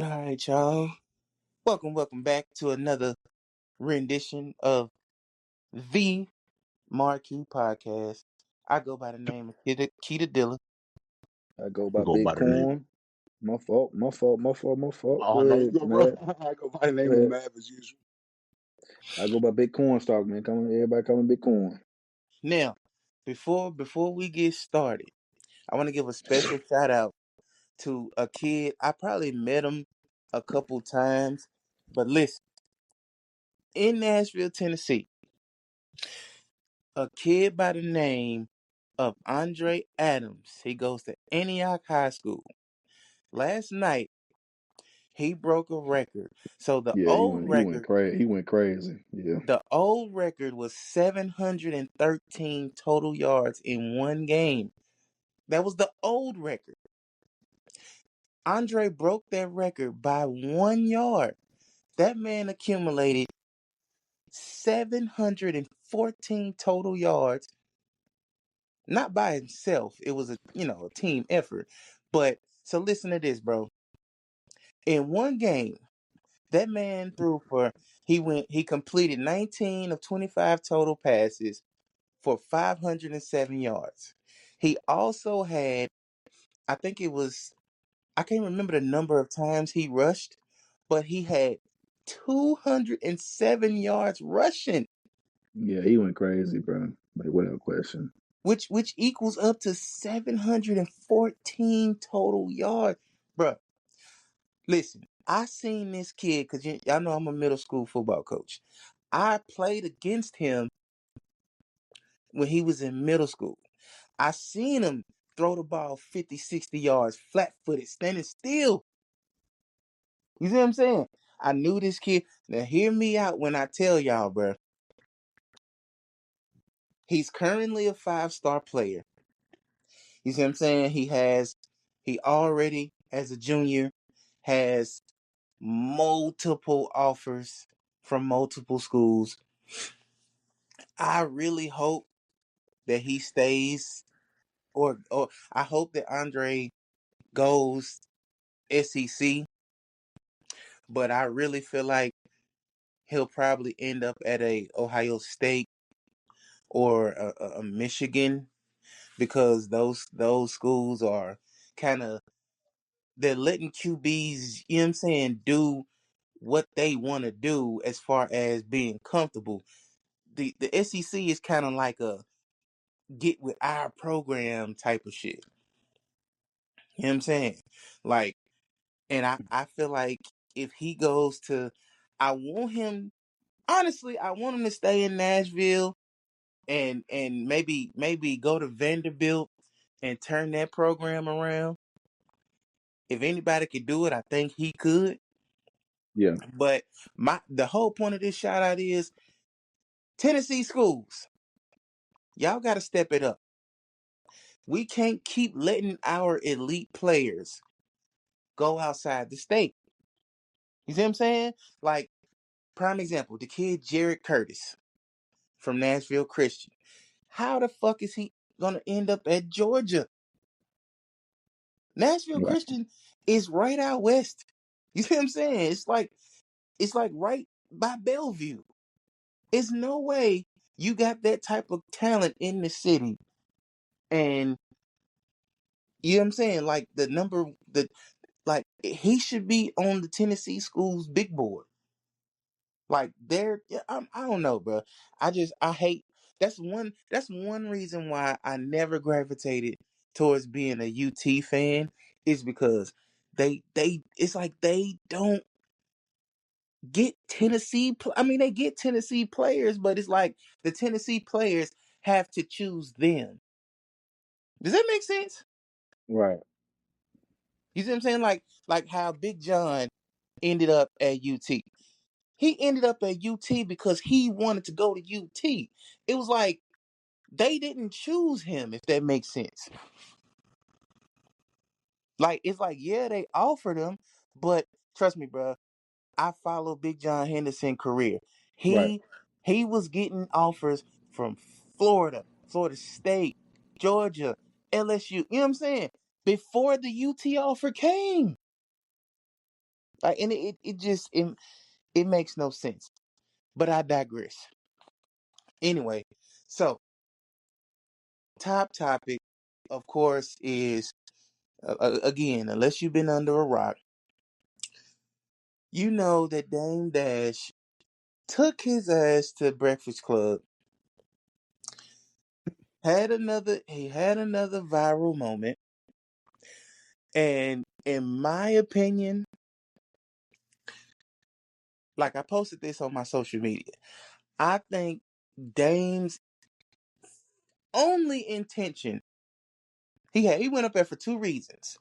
All right, y'all. Welcome back to another rendition of the Marquee Podcast. I go by the name of Keita Dilla. I go I by go Big by the name. Corn. My fault. My fault. My fault. My fault. Oh Go no, you ahead, go, bro. Matt. I go by the Go name of ahead. Mav as usual. I go by Big Corn Stock, man. Everybody call me Big Corn. Now, before we get started, I want to give a special shout out to a kid. I probably met him a couple times, but listen, in Nashville, Tennessee, a kid by the name of Andre Adams. He goes to Antioch High School. Last night, he broke a record. So the Yeah, he old went. He went record, crazy. He went crazy. Yeah. the old record was 713 total yards in one game. That was the old record. Andre broke that record by 1 yard. That man accumulated 714 total yards, not by himself. It was a team effort. But so listen to this, bro. In one game, that man threw for he completed 19 of 25 total passes for 507 yards. He also had, I think it was, I can't remember the number of times he rushed, but he had 207 yards rushing, Yeah, he went crazy, bro. Like without question. which equals up to 714 total yards. Bruh, listen, I seen this kid because y'all know I'm a middle school football coach. I played against him when he was in middle school. I seen him throw the ball 50, 60 yards, flat footed, standing still. You see what I'm saying? I knew this kid. Now, hear me out when I tell y'all, bro. He's currently a 5-star player. You see what I'm saying? He already, as a junior, has multiple offers from multiple schools. I really hope that he stays, or I hope that Andre goes SEC, but I really feel like he'll probably end up at a Ohio State or a Michigan because those schools are kind of, they're letting QBs, you know what I'm saying, do what they want to do as far as being comfortable. The SEC is kind of like a get with our program type of shit. You know what I'm saying? Like, and I feel like if he goes to, I want him, honestly, I want him to stay in Nashville and maybe go to Vanderbilt and turn that program around. If anybody could do it, I think he could. Yeah. But the whole point of this shout out is Tennessee schools. Y'all got to step it up. We can't keep letting our elite players go outside the state. You see what I'm saying? Like, prime example, the kid Jared Curtis from Nashville Christian. How the fuck is he gonna end up at Georgia? Nashville Right. Christian is right out west. You see what I'm saying? It's like right by Bellevue. It's no way you got that type of talent in the city, and you know what I'm saying? Like like he should be on the Tennessee schools big board. Like I don't know, bro. I hate. That's one reason why I never gravitated towards being a UT fan is because they it's like they don't get I mean, they get Tennessee players, but it's like the Tennessee players have to choose them. Does that make sense? Right. You see what I'm saying? Like how Big John ended up at UT. He ended up at UT because he wanted to go to UT. It was like they didn't choose him, if that makes sense. Like it's like, yeah, they offered him, but trust me, bro. I follow Big John Henderson career. Right. He was getting offers from Florida, Florida State, Georgia, LSU. You know what I'm saying? Before the UT offer came. Like, and it just it makes no sense. But I digress. Anyway, so top topic, of course, is again, unless you've been under a rock, you know that Dame Dash took his ass to Breakfast Club, he had another viral moment, and in my opinion, like I posted this on my social media, I think Dame's only intention he went up there for two reasons.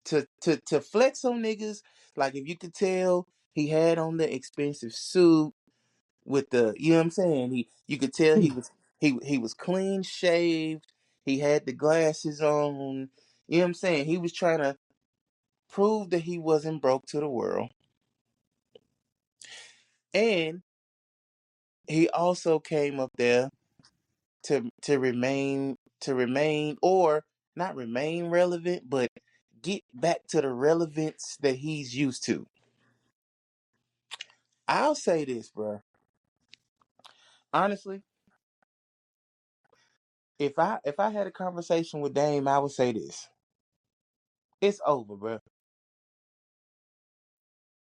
To flex on niggas, like if you could tell he had on the expensive suit with the, you know what I'm saying? You could tell he was clean shaved, he had the glasses on, you know what I'm saying? He was trying to prove that he wasn't broke to the world. And he also came up there to remain or not remain relevant, but get back to the relevance that he's used to. I'll say this, bro. Honestly, if I had a conversation with Dame, I would say this. It's over, bro.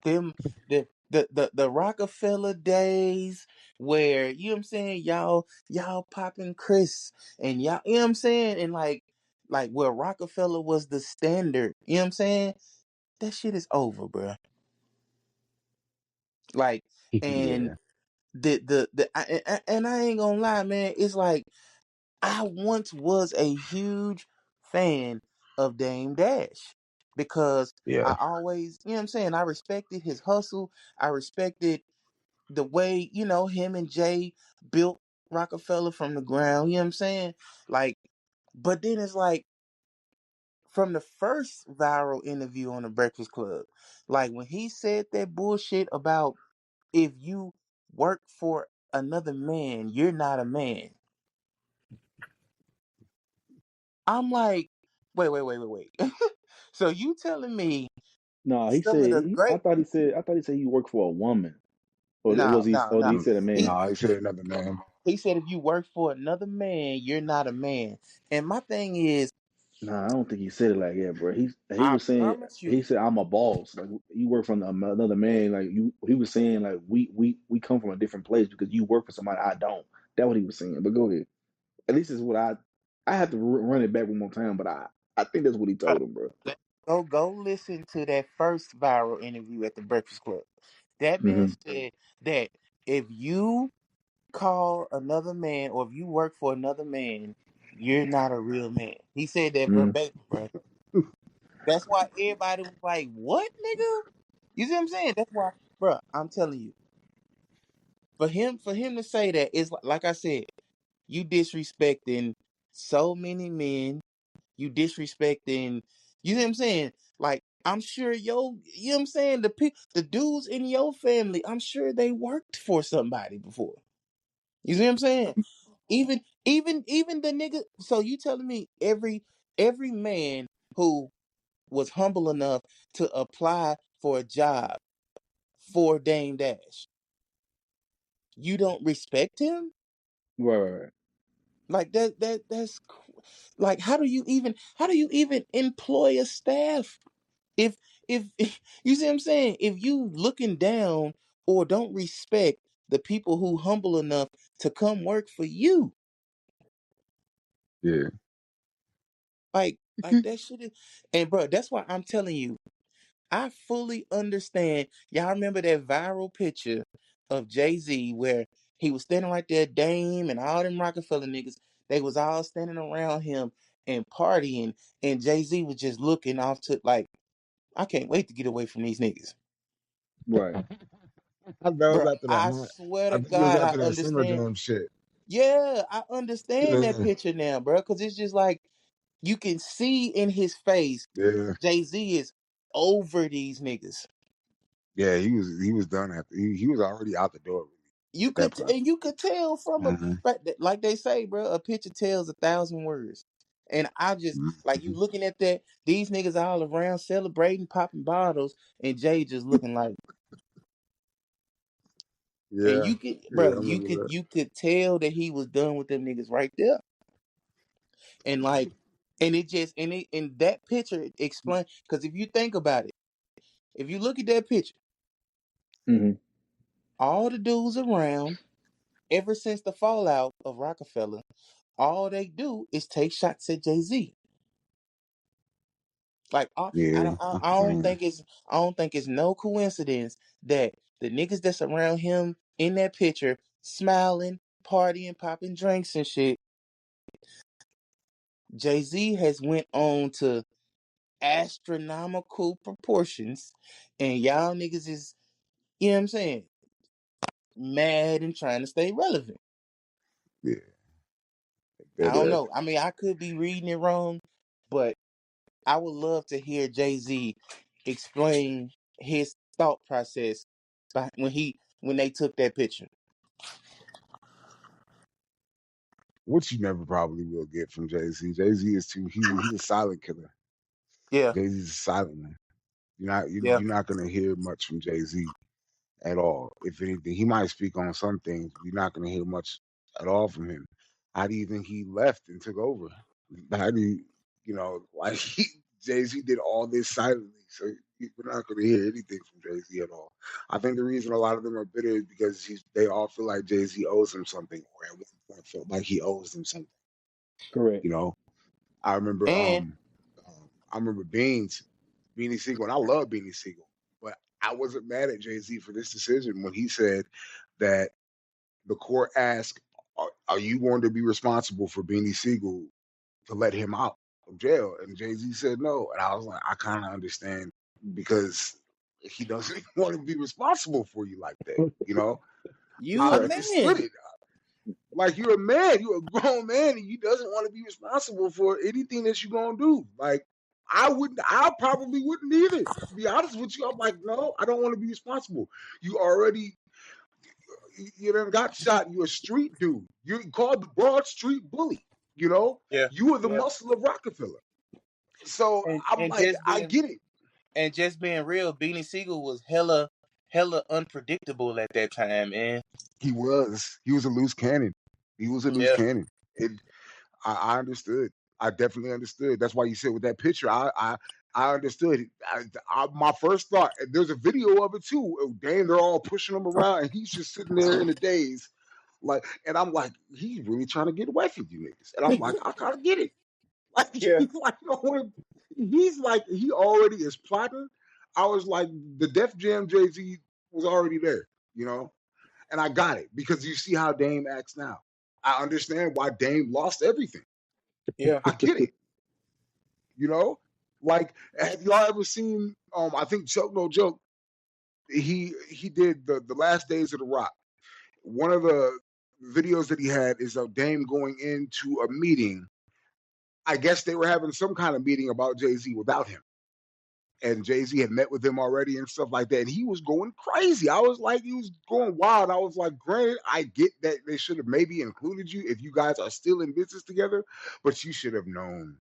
Them the Rockefeller days where, you know what I'm saying, y'all popping Chris and y'all, you know what I'm saying, and like where Rockefeller was the standard, you know what I'm saying? That shit is over, bro. Like, and Yeah. and I ain't gonna lie, man. It's like I once was a huge fan of Dame Dash because Yeah. I always, you know what I'm saying, I respected his hustle. I respected the way, him and Jay built Rockefeller from the ground, you know what I'm saying? Like, but then it's like from the first viral interview on the Breakfast Club, like when he said that bullshit about if you work for another man, you're not a man. I'm like, wait. So you telling me No, he some of said. the great? I thought he said he worked for a woman, or was No, he? no, Or he no. said a He man? No, he said another man. he said if you work for another man, you're not a man. And my thing is, Nah, I don't think he said it like that, bro. He I was saying. promise He you, said, "I'm a boss. Like you work for another man. Like you." He was saying like we come from a different place because you work for somebody I don't. That's what he was saying. But go ahead. At least is what I have to run it back one more time. But I think that's what he uh, told him, bro. go listen to that first viral interview at the Breakfast Club. That man Hmm. said that if you call another man or if you work for another man, you're not a real man. He said that Hmm. verbatim, bro. That's why everybody was like, "What, nigga?" You see what I'm saying? That's why, bro. I'm telling you, for him to say that is like I said, you disrespecting so many men. You disrespecting. You know what I'm saying? Like I'm sure you know what I'm saying. The dudes in your family, I'm sure they worked for somebody before. You see what I'm saying? Even the nigga. So you telling me every man who was humble enough to apply for a job for Dame Dash, you don't respect him? Right. Like like how do you even employ a staff if you see what I'm saying? If you looking down or don't respect the people who humble enough to come work for you, Yeah. like that shit is, and bro, that's why I'm telling you, I fully understand. Y'all remember that viral picture of Jay-Z where he was standing right there, Dame and all them Rockefeller niggas, they was all standing around him and partying, and Jay-Z was just looking off to like, I can't wait to get away from these niggas. Right. I know it Bro, was after the I hot. swear I to think it was God, I after that Summer understand. Jam shit. Yeah, I understand that Yeah. picture now, bro, because it's just like you can see in his face, Yeah. Jay-Z is over these niggas. Yeah. He was done after he was already out the door really, at that point. And you could tell from a Hmm. right, like they say, bro, a picture tells 1,000 words. And I just like you Mhm. looking at that, these niggas all around celebrating, popping bottles, and Jay just looking like, and Yeah, you could, yeah, bro, I remember that. you could tell that he was done with them niggas right there. And like, and it just, and that picture explain, because if you think about it, if you look at that picture, Hmm. all the dudes around, ever since the fallout of Rockefeller, all they do is take shots at Jay-Z. Like Yeah, that's the thing. I don't think it's no coincidence that the niggas that's around him in that picture smiling, partying, popping drinks and shit. Jay-Z has went on to astronomical proportions, and y'all niggas is, you know what I'm saying, mad and trying to stay relevant. Yeah, I that don't Yeah, know. I mean, I could be reading it wrong, but I would love to hear Jay-Z explain his thought process when they took that picture. which you never probably will get from Jay Z. Jay Z is too. He's a silent killer. Yeah, Jay Z's a silent man. yeah. You're not gonna hear much from Jay Z at all. If anything, he might speak on some things. But you're not gonna hear much at all from him. How do you think he left and took over? How do like Jay Z did all this silently, so we're not going to hear anything from Jay Z at all. I think the reason a lot of them are bitter is because they all feel like Jay Z owes them something, or at one point felt like he owes them something. correct. You know, I remember And I remember Beanie Siegel, and I love Beanie Siegel, but I wasn't mad at Jay Z for this decision when he said that the court asked, "Are you going to be responsible for Beanie Siegel to let him out of jail?" And Jay Z said no. And I was like, I kind of understand because he doesn't want to be responsible for you like that. you I a Right. understood man. it. Like you're a man, you're a grown man, and you doesn't want to be responsible for anything that you're gonna do. Like I probably wouldn't either. To be honest with you, I'm like, no, I don't want to be responsible. You already you done got shot. You a street dude. You're called the Broad Street Bully. Yeah, You were the yeah. muscle of Rockefeller. So I'm And like, I get it. just being real, Beanie Siegel was hella unpredictable at that time, man. He was. He was a loose cannon. He was a loose Yeah, cannon. I understood. I definitely understood. That's why you said with that picture, I understood. My first thought, and there's a video of it too. Damn, they're all pushing him around, and he's just sitting there in the daze, like. And I'm like, he's really trying to get away from you niggas. And I'm like, I kind of get it. Like yeah, he's like, he's like, he already is plotting. I was like, the Def Jam Jay-Z was already there, you know, and I got it because you see how Dame acts now. I understand why Dame lost everything. yeah, I get it, you know. Like, have y'all ever seen? I think Joke No Joke. He did the last days of the Rock. One of the videos that he had is of Dame going into a meeting. I guess they were having some kind of meeting about Jay Z without him. And Jay Z had met with him already and stuff like that. And he was going crazy. I was like, he was going wild. I was like, granted, I get that they should have maybe included you if you guys are still in business together, but you should have known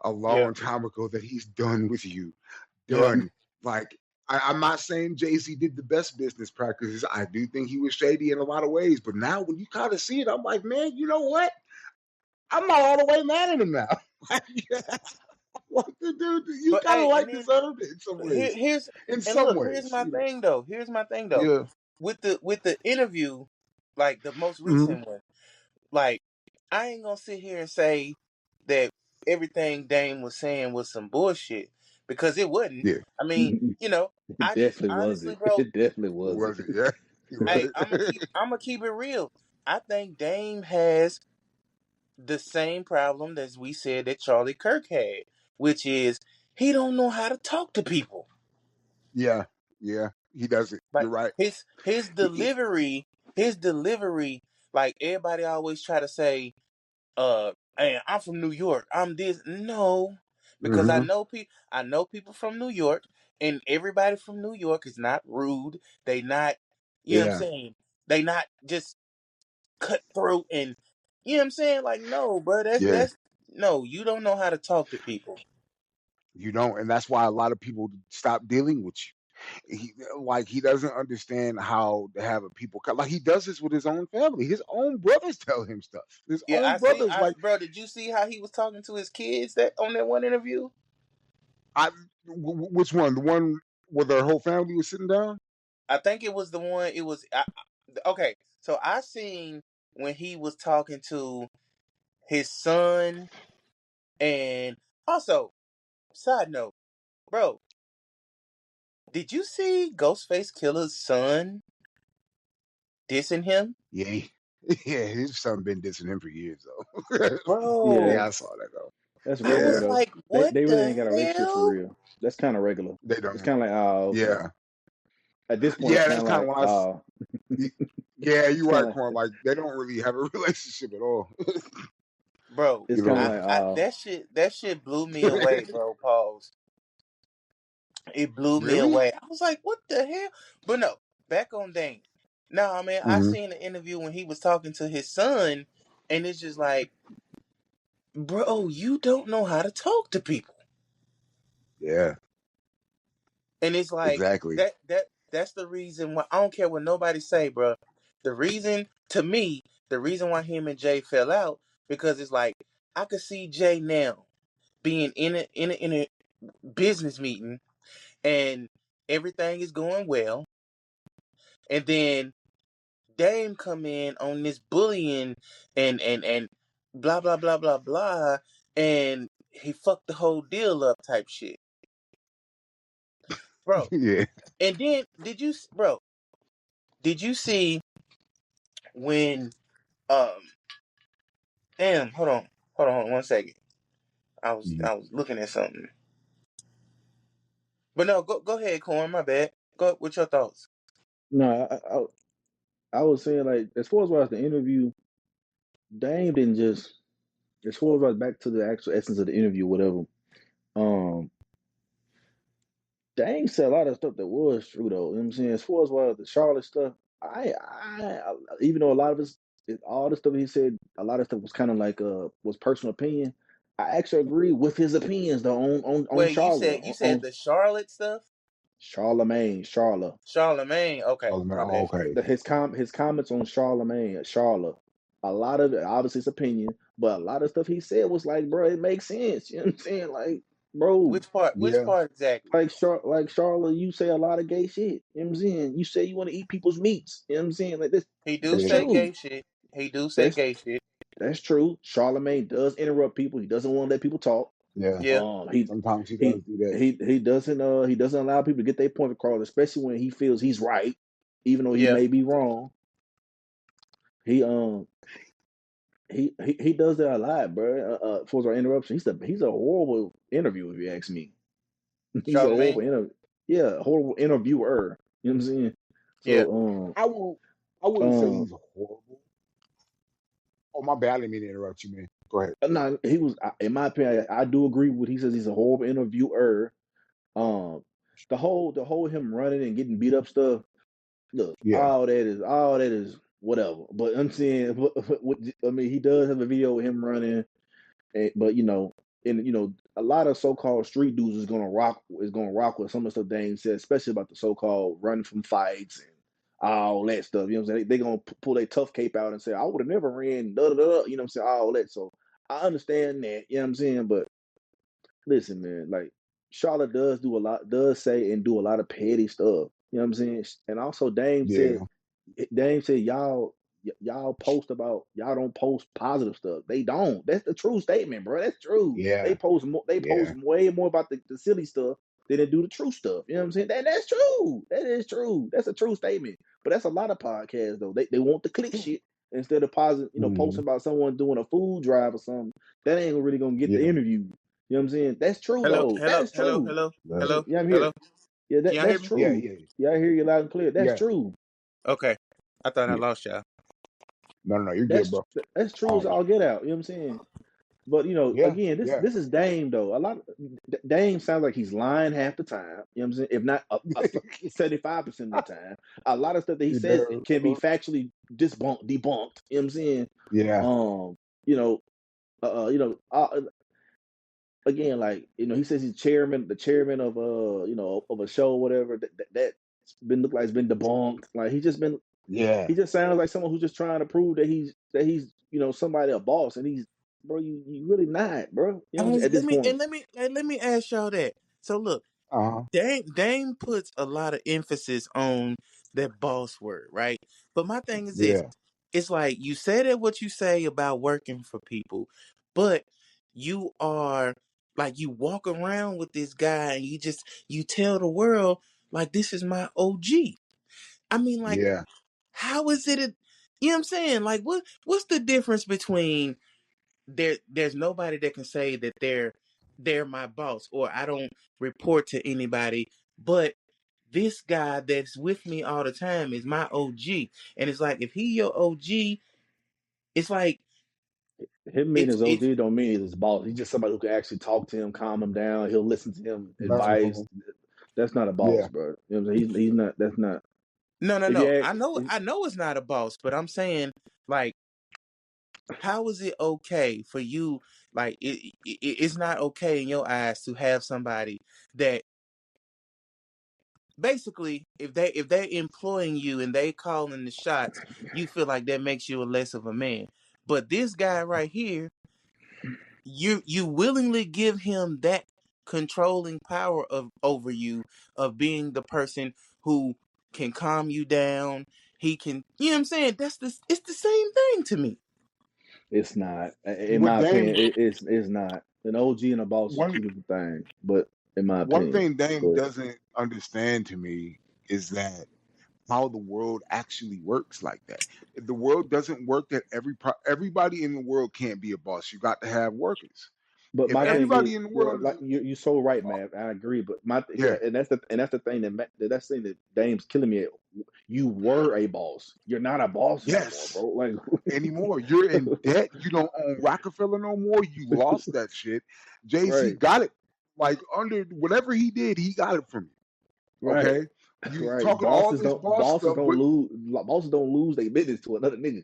a yeah, long time ago that he's done with you. yeah, Done. Like, I'm not saying Jay Z did the best business practices. I do think he was shady in a lot of ways. But now when you kind of see it, I'm like, man, you know what? I'm not all the way mad at him now. Like, dude, you But kind of hey, and like then this other in some ways. here's In and some look, here's ways, my thing though. Yeah. With the interview, like the most Hmm. recent one, like I ain't gonna sit here and say that everything Dame was saying was some bullshit because it wasn't. Yeah. I mean, It you know, I just definitely honestly, wasn't. bro, It definitely It wasn't. wasn't. Yeah. You're hey, right. I'm gonna keep it real. I think Dame has the same problem as we said that Charlie Kirk had, which is he don't know how to talk to people. Yeah. Yeah. He does it. Like You're right. his delivery, like everybody always try to say, hey, I'm from New York. I'm this. No, because Hmm. I know people from New York, and everybody from New York is not rude. They not, you know what I'm Yeah. saying? They not just cutthroat and you know what I'm saying? Like, no, bro, Yeah. No, you don't know how to talk to people. You don't, and that's why a lot of people stop dealing with you. He doesn't understand how to have a people like he does this with his own family. His own brothers tell him stuff. His Yeah, own I seen. brothers like Bro, did you see how he was talking to his kids that on that one interview? I. Which one? The one where their whole family was sitting down? I think it was the one. It was okay. So I seen when he was talking to his son, and also side note, bro, did you see Ghostface Killer's son dissing him? Yeah, yeah. His son been dissing him for years though. Yeah, Yeah, Bro, I saw that though. that's I regular was Yeah, though. like, They what they really ain't the got a relationship for hell? real. That's kind of regular. they It's don't. kind of like, oh, okay. Yeah, At this point, it's yeah. kind That's of kind of like, when oh, Yeah, you're it's kind right, of Quan. Like they don't really have a relationship at all. Bro, it's You kind of know. like, oh, that shit blew me away, bro. Pause. It blew me Really? away. I was like, what the hell? But no, back on Dane. Nah, man, I Hmm. seen the interview when he was talking to his son, and it's just like, bro, you don't know how to talk to people. Yeah, And it's like exactly. that's the reason why I don't care what nobody say, bro. The reason to me, the reason why him and Jay fell out, because it's like I could see Jay now being in a business meeting and everything is going well, and then Dame come in on this bullying and blah blah blah blah blah, and he fucked the whole deal up type shit, bro. Yeah. And then bro? Did you see when um? Damn, hold on 1 second. Mhm. I was looking at something, but no, go ahead, Corn. My bad. Go with your thoughts. no. I was saying like, as far as the interview, Dame didn't just. As far as back to the actual essence of the interview, whatever. Um, Dame said a lot of stuff that was true though. You know what I'm saying? As far as the Charlotte stuff, I even though a lot of all the stuff he said, a lot of stuff was kind of like was personal opinion. I actually agree with his opinions though on Wait, Charlotte, you said on the Charlotte stuff? Charlamagne, Charlotte. Charlamagne. Okay, Oh, man. my Oh, bad. okay. His comments on Charlamagne, Charlotte. A lot of it, obviously, it's opinion, but a lot of stuff he said was like, bro, it makes sense. You know what I'm saying? Like, bro, Which part? Which Yeah. part exactly? like Charlotte, you say a lot of gay shit. You know what I'm saying? You say you want to eat people's meats. You know what I'm saying? Like this, He do that's Yeah. say true. gay shit. He do say That's gay shit. that's true. Charlamagne does interrupt people. He doesn't want to let people talk. Yeah. Yeah, He Sometimes he does he do that. he doesn't allow people to get their point across, especially when he feels he's right, even though he yeah. may be wrong. He he does that a lot, bro. For our interruption, he's a horrible interviewer, if you ask me. He's a horrible Charlamagne. yeah, horrible interviewer. You know what I'm saying? Yeah. So I won't. I wouldn't say um he's horrible. Oh, my bad. I didn't mean to interrupt you, man. Go ahead. no, he was in my opinion. I do agree with what he says. He's a horrible interviewer. Um, the whole him running and getting beat up stuff. Look, Yeah. all that is whatever. But I'm saying, I mean, he does have a video of him running. But and a lot of so-called street dudes is gonna rock with some of the stuff Dame said, especially about the so-called running from fights and all that stuff. You know what I'm saying? They gonna pull their tough cape out and say, I would have never ran, da da da. You know what I'm saying? All that. So I understand that. You know what I'm saying? But listen, man, like Charlotte does say and do a lot of petty stuff. You know what I'm saying? And also Yeah. Dame said y'all post about y'all don't post positive stuff. They don't. That's the true statement, bro. That's true. Yeah. They post Yeah. way more about the silly stuff than they do the true stuff. You know what I'm saying? That's true. That is true. That's a true statement. But that's a lot of podcasts though. They want the click shit instead of positive, Hmm. posting about someone doing a food drive or something. That ain't really gonna get the Yeah. interview. You know what I'm saying? That's true Hello, though. That hello, is hello, true. hello, Yeah. hello, Yeah, I'm here. hello. Yeah, Can y'all hear that's me? Yeah. true. Yeah. Yeah, I hear you loud and clear. That's Yeah. true. Okay. I thought I Yeah. lost y'all. No, no, no. You're good, That's bro. that's true as Um. all get out. You know what I'm saying? But Yeah. again, Yeah. this is Dame though. Dame sounds like he's lying half the time. You know what I'm saying? If not 75% of the time, a lot of stuff that he He says does. can be factually debunked. You know what I'm saying? Yeah. You know, you know, again, like, you know, he says he's chairman, the chairman of you know, of a show, or whatever. That's been look like it's been debunked. Like Yeah. he just sounds like someone who's just trying to prove that he's you know, somebody, a boss, and he's, bro, you really not, bro. You know what I'm saying? At this point, Let me ask y'all that. So look, Uh-huh. Dame puts a lot of emphasis on that boss word, right? But my thing is this: Yeah. it's like you say that what you say about working for people, but you are like you walk around with this guy and you tell the world like this is my OG. I mean, like, Yeah. how is it? You know what I'm saying? Like, what's the difference between there's nobody that can say that they're my boss or I don't report to anybody, but this guy that's with me all the time is my OG. And it's like if he your OG, it's like him being his it's OG don't mean he's his boss. He's just somebody who can actually talk to him, calm him down. He'll listen to him, Learn from advice. him. That's not a boss, Yeah. bro. You know what I'm saying? He's not. That's not. If you no. ask, I know it's not a boss, but I'm saying like how is it okay for you like it's not okay in your eyes to have somebody that basically if they're employing you and they calling the shots, you feel like that makes you a less of a man. But this guy right here, you willingly give him that controlling power of over you, of being the person who can calm you down. He can, you know what I'm saying? It's the same thing to me. it's not. In With my Dame, opinion, it's not. An OG and a boss is one two different things. But in my one opinion, thing Dame go ahead. doesn't understand to me is that how the world actually works like that. If the world doesn't work that everybody in the world can't be a boss. You got to have workers. But If my thing is, everybody in the well, world is like you so right, man. I agree. But yeah, yeah, and that's the thing that's the thing that Dame's killing me at. You were a boss. You're not a boss no more, yes, bro. Like, anymore. You're in debt. You don't own Rockefeller no more. You lost that shit. Jay-Z right, got it. Like under whatever he did, he got it from you. right, Okay. You right. talking all this boss stuff, but Bosses don't lose their business to another nigga.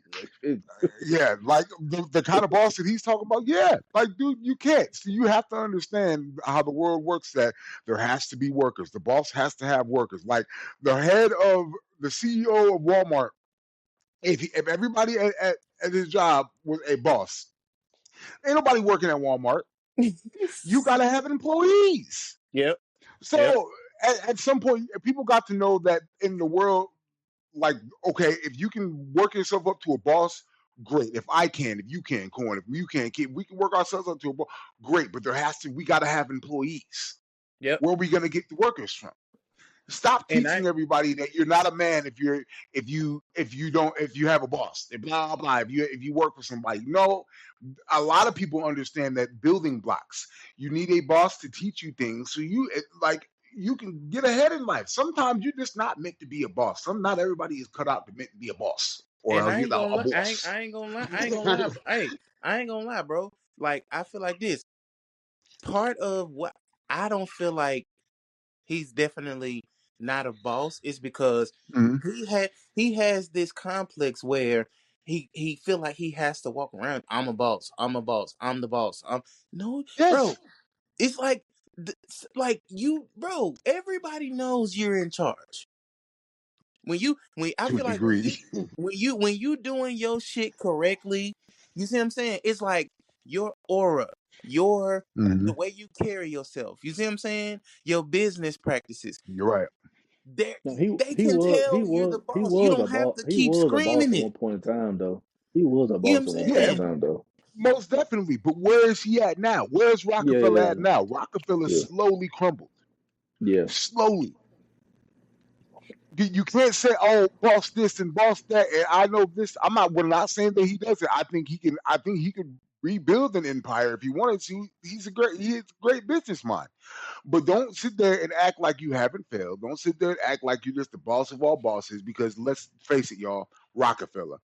yeah, like the kind of boss that he's talking about, yeah, like dude, you can't. So you have to understand how the world works. That there has to be workers. The boss has to have workers. Like the head of the CEO of Walmart. If everybody at his job was a boss, ain't nobody working at Walmart. You got to have employees. Yep. Yep. So at some point, people got to know that in the world, like, okay, if you can work yourself up to a boss, great. If I can, if you can, Corn, if you can, we can work ourselves up to a boss, great. But we got to have employees. Yep. Where are we going to get the workers from? Stop And I teaching everybody that you're not a man if you have a boss. Blah blah. If you work for somebody, no. A lot of people understand that building blocks. You need a boss to teach you things, so like you can get ahead in life. Sometimes you're just not meant to be a boss. Not everybody is cut out to meant to be a boss or and I ain't gonna a lie. boss. I ain't gonna lie. I ain't gonna lie. Hey, I ain't gonna lie, bro. Like I feel like this. Part of what I don't feel like he's definitely not a boss is because Mhm. he has this complex where he feel like he has to walk around. I'm a boss. I'm a boss. I'm the boss. No, bro. Yes, It's like you, bro. Everybody knows you're in charge. When I to a feel like degree. when you doing your shit correctly, you see what I'm saying? It's like your aura, your Hmm. the way you carry yourself. You see what I'm saying? Your business practices. You're right. They No, they can tell you're the he boss. You was a don't have boss. to He keep was a boss screaming at it. one point in time, though. He was a You know boss at what I'm one point Yeah, in saying? time, though. most definitely. But where is he at now? Where's Yeah, Rockefeller yeah, at now? Rockefeller yeah, slowly crumbled. yeah. Slowly. You can't say, "Oh, boss this and boss that." And I know this. We're not saying that he does it. I think he can. I think he could rebuild an empire if he wanted to. He is a great business mind. But don't sit there and act like you haven't failed. Don't sit there and act like you're just the boss of all bosses. Because let's face it, y'all. Rockefeller.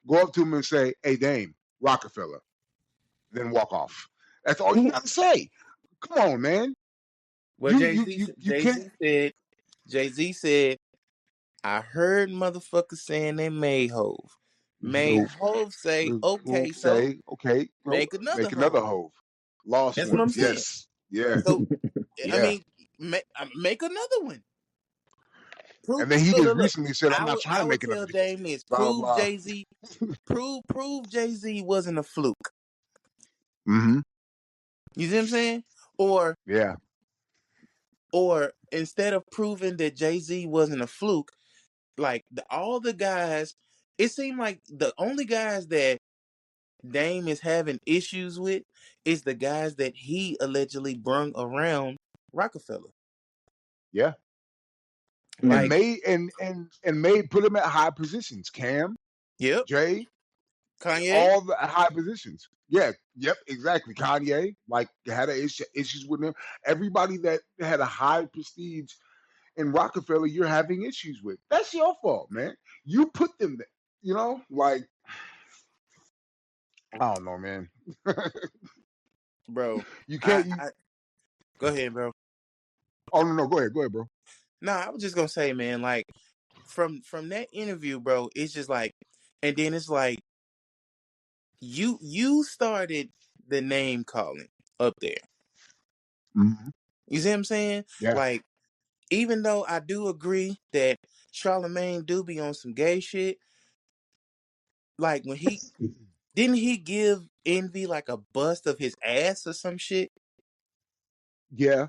Go up to him and say, "Hey, Dame, Rockefeller." Then walk off. That's all you got to say. Come on, man. Well, You can't. Jay Z said, I heard motherfuckers saying they made Hove. made Nope. Hov say, Who okay, so say, okay, no, make another make another Hov. Hove. Lost That's what I'm ones. saying. Yes. Yeah. So I Yeah. mean, make another one. Prove. And then he just Look. recently said, I'm not trying I to would make another tell deal. Dame this: Blah, prove blah. Jay Z, prove Jay Z wasn't a fluke. Mm-hmm. You see what I'm saying? Or Yeah. instead of proving that Jay Z wasn't a fluke, like all the guys, it seemed like the only guys that Dame is having issues with is the guys that he allegedly brung around Rockefeller. Yeah. And Like, May put him at high positions. Cam, yep, Jay, Kanye, all the high positions. Yeah, yep, exactly. Kanye, like had issues with him. Everybody that had a high prestige in Rockefeller, you're having issues with. That's your fault, man. You put them there. You know, like I don't know, man. bro. You can't. You. Go ahead, bro. Oh no, no. Go ahead, bro. No, I was just gonna say, man, like from that interview, bro, it's just like, and then it's like you started the name calling up there. Mm-hmm. You see what I'm saying? Yeah. Like, even though I do agree that Charlamagne do be on some gay shit, like when he didn't he give Envy like a bust of his ass or some shit? Yeah.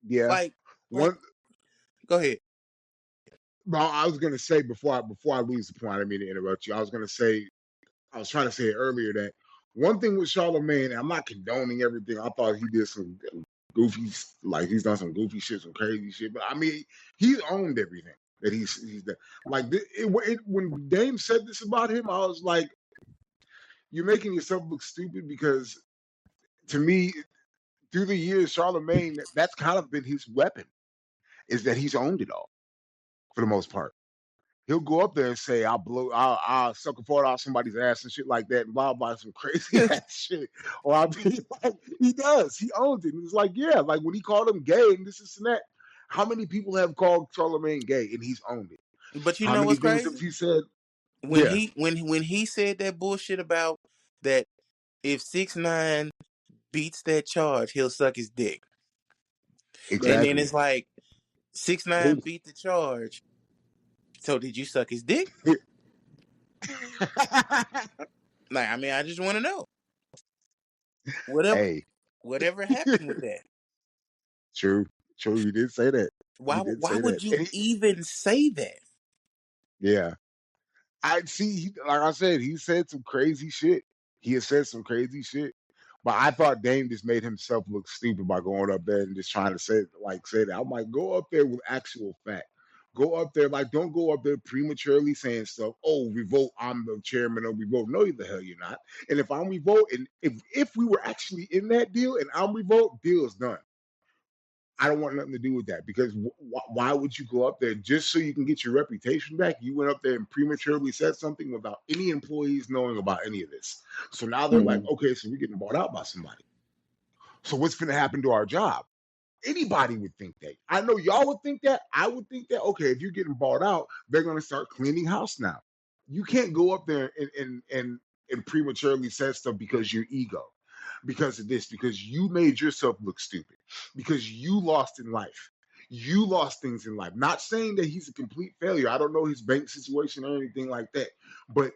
Yeah. Like, like, One. go ahead. Well, I was gonna say before I lose the point, I didn't mean to interrupt you. I was gonna say I was trying to say it earlier that one thing with Charlamagne, I'm not condoning everything. I thought he did some goofy, like he's done some goofy shit, some crazy shit. But I mean, he's owned everything that he's done. Like when Dame said this about him, I was like, you're making yourself look stupid because to me, through the years, Charlamagne, that's kind of been his weapon, is that he's owned it all for the most part. He'll go up there and say, I'll suck a fart off somebody's ass and shit like that, and blah blah some crazy ass shit. Or I'll be like, he does, he owns it. And it's like, yeah, like when he called him gay and this and that. How many people have called Charlamagne gay and he's owned it? But you How know many what's things have crazy? he said? When Yeah, he said that bullshit about that if 6ix9ine beats that charge, he'll suck his dick. And then exactly. it's like 6ix9ine beat the charge. So did you suck his dick? Like, I mean, I just want to know. Whatever Hey, whatever happened with that? true, true. You did say that. Why You did why say that. would you even say that? Yeah, I see. Like I said, he said some crazy shit. He has said some crazy shit. But I thought Dame just made himself look stupid by going up there and just trying to say that. I'm like, go up there with actual fact. Go up there, like, don't go up there prematurely saying stuff. Oh, revolt, I'm the chairman of revolt. No, the hell you're not. And if I'm revolt, and if we were actually in that deal and I'm revolt, deal is done. I don't want nothing to do with that because why would you go up there just so you can get your reputation back? You went up there and prematurely said something without any employees knowing about any of this. So now they're like, Mm-hmm. okay, so we're getting bought out by somebody. So what's going to happen to our job? Anybody would think that. I know y'all would think that. I would think that. Okay, if you're getting bought out, they're going to start cleaning house now. You can't go up there and prematurely say stuff because your ego, because of this, because you made yourself look stupid, because you lost in life. You lost things in life. Not saying that he's a complete failure. I don't know his bank situation or anything like that, but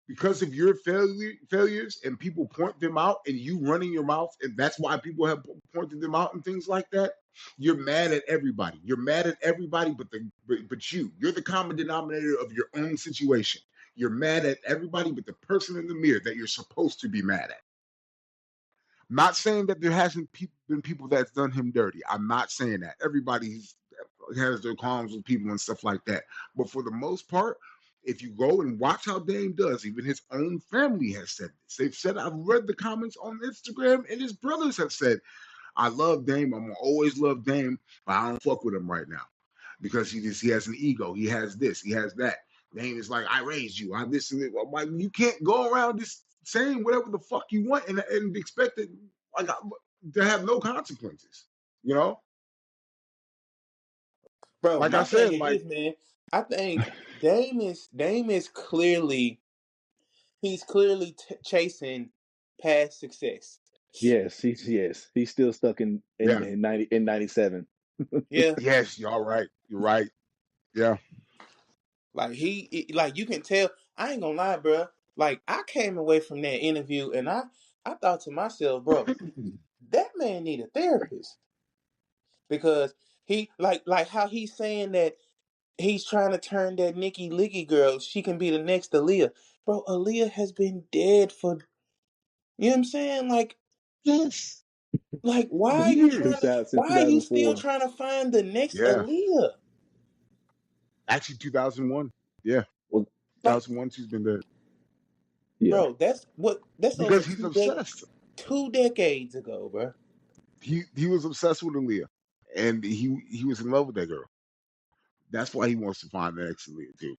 because of your failures and people point them out and you running your mouth and that's why people have pointed them out and things like that, you're mad at everybody. You're mad at everybody but you're the common denominator of your own situation. You're mad at everybody but the person in the mirror that you're supposed to be mad at. Not saying that there hasn't been people that's done him dirty. I'm not saying that. Everybody has their qualms with people and stuff like that. But for the most part, if you go and watch how Dame does, even his own family has said this. They've said, I've read the comments on Instagram, and his brothers have said, I love Dame. I'm gonna always love Dame, but I don't fuck with him right now because he has an ego. He has this. He has that. Dame is like, I raised you. I this and that. I'm like, you can't go around just saying whatever the fuck you want and expect it like to have no consequences. You know, Bro, like I my thing said, is like this, man. I think Dame is clearly he's clearly chasing past success. Yes, he's still stuck Yeah. in 97. Yeah, Yes, you're all right. You're right. Yeah. like like you can tell. I ain't gonna lie, bro. Like I came away from that interview and I thought to myself, bro, that man need a therapist because he like how he's saying that he's trying to turn that Nikki Licky girl. She can be the next Aaliyah, bro. Aaliyah has been dead for you know what I'm saying, Yes. like why are you trying Years. to? 2000 since Why are you still 2004. trying to find the next Yeah. Aaliyah? Actually, 2001. Yeah. Well, 2001, she's been dead. yeah, Bro, that's over Because he's obsessed. 2 decades ago, bro. He was obsessed with Aaliyah. And he was in love with that girl. That's why he wants to find the next Aaliyah too.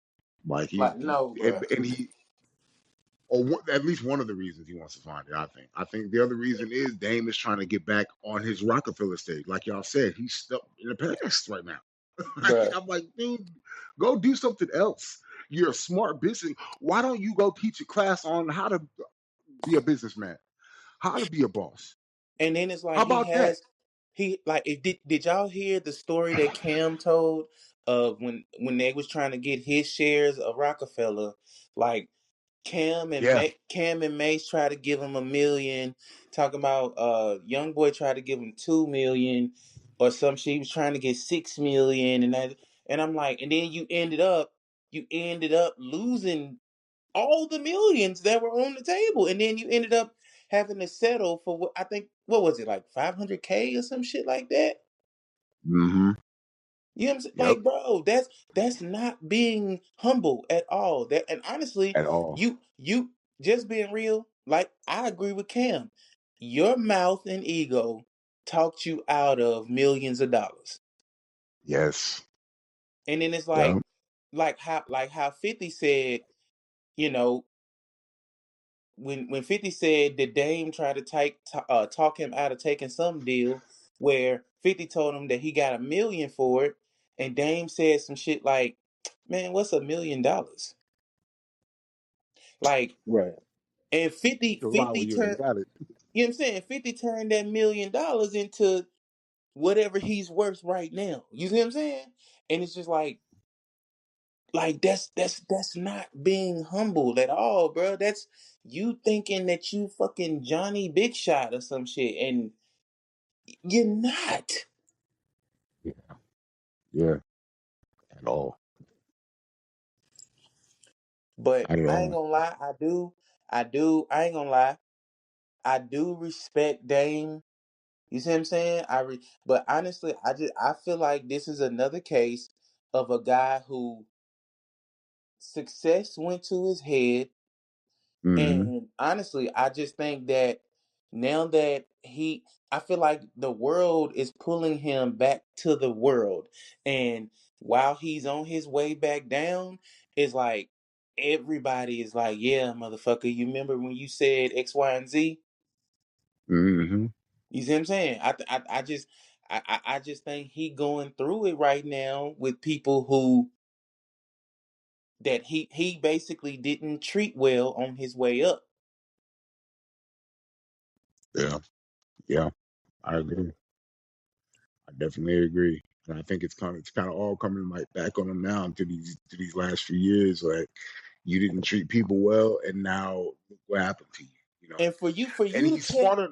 Like Like no, bro. and he or at least one of the reasons he wants to find it. I think the other reason is Dame is trying to get back on his Rockefeller stage. Like y'all said, he's stuck in the past right now. Bro. I'm like, dude, go do something else. You're a smart business. Why don't you go teach a class on how to be a businessman, how to be a boss? And then it's How like about that? he like did y'all hear the story that Cam told of when they was trying to get his shares of Rockefeller? Like Yeah. Cam and Mace tried to give him 1 million, talking about young boy tried to give him 2 million or some shit. He was trying to get 6 million and I'm like, and then you ended up losing all the millions that were on the table, and then you ended up having to settle for what I think what was it like 500K or some shit like that. Mm-hmm. You know what I'm saying? Yep. Like, bro, that's not being humble at all. That and honestly, At all. you just being real. Like I agree with Cam. Your mouth and ego talked you out of millions of dollars, Yes. and then it's Yeah. like how 50 said, you know, when 50 said that Dame tried to talk him out of taking some deal where 50 told him that he got 1 million for it, and Dame said some shit like, "Man, what's $1 million?" Like, right. and 50 A lot 50 when you ain't turned, got it. you know what I'm saying? 50 turned that $1 million into whatever he's worth right now. You see what I'm saying? And it's just like that's not being humble at all, bro. That's you thinking that you fucking Johnny Big Shot or some shit, and you're not. Yeah. Yeah. At all. But Not at I ain't all. gonna lie, I ain't gonna lie, I do respect Dame. You see what I'm saying? But honestly, I feel like this is another case of a guy who success went to his head. Mm-hmm. And honestly, I just think that now that I feel like the world is pulling him back to the world. And while he's on his way back down, it's like everybody is like, yeah, motherfucker, you remember when you said X, Y, and Z? Mm-hmm. You see what I'm saying? I just think he going through it right now with people who that he basically didn't treat well on his way up. Yeah. Yeah. I agree. I definitely agree. And I think it's kind of all coming like back on him now to these last few years. Like you didn't treat people well, and now look what happened to you. You know. And for And you to he's take smart.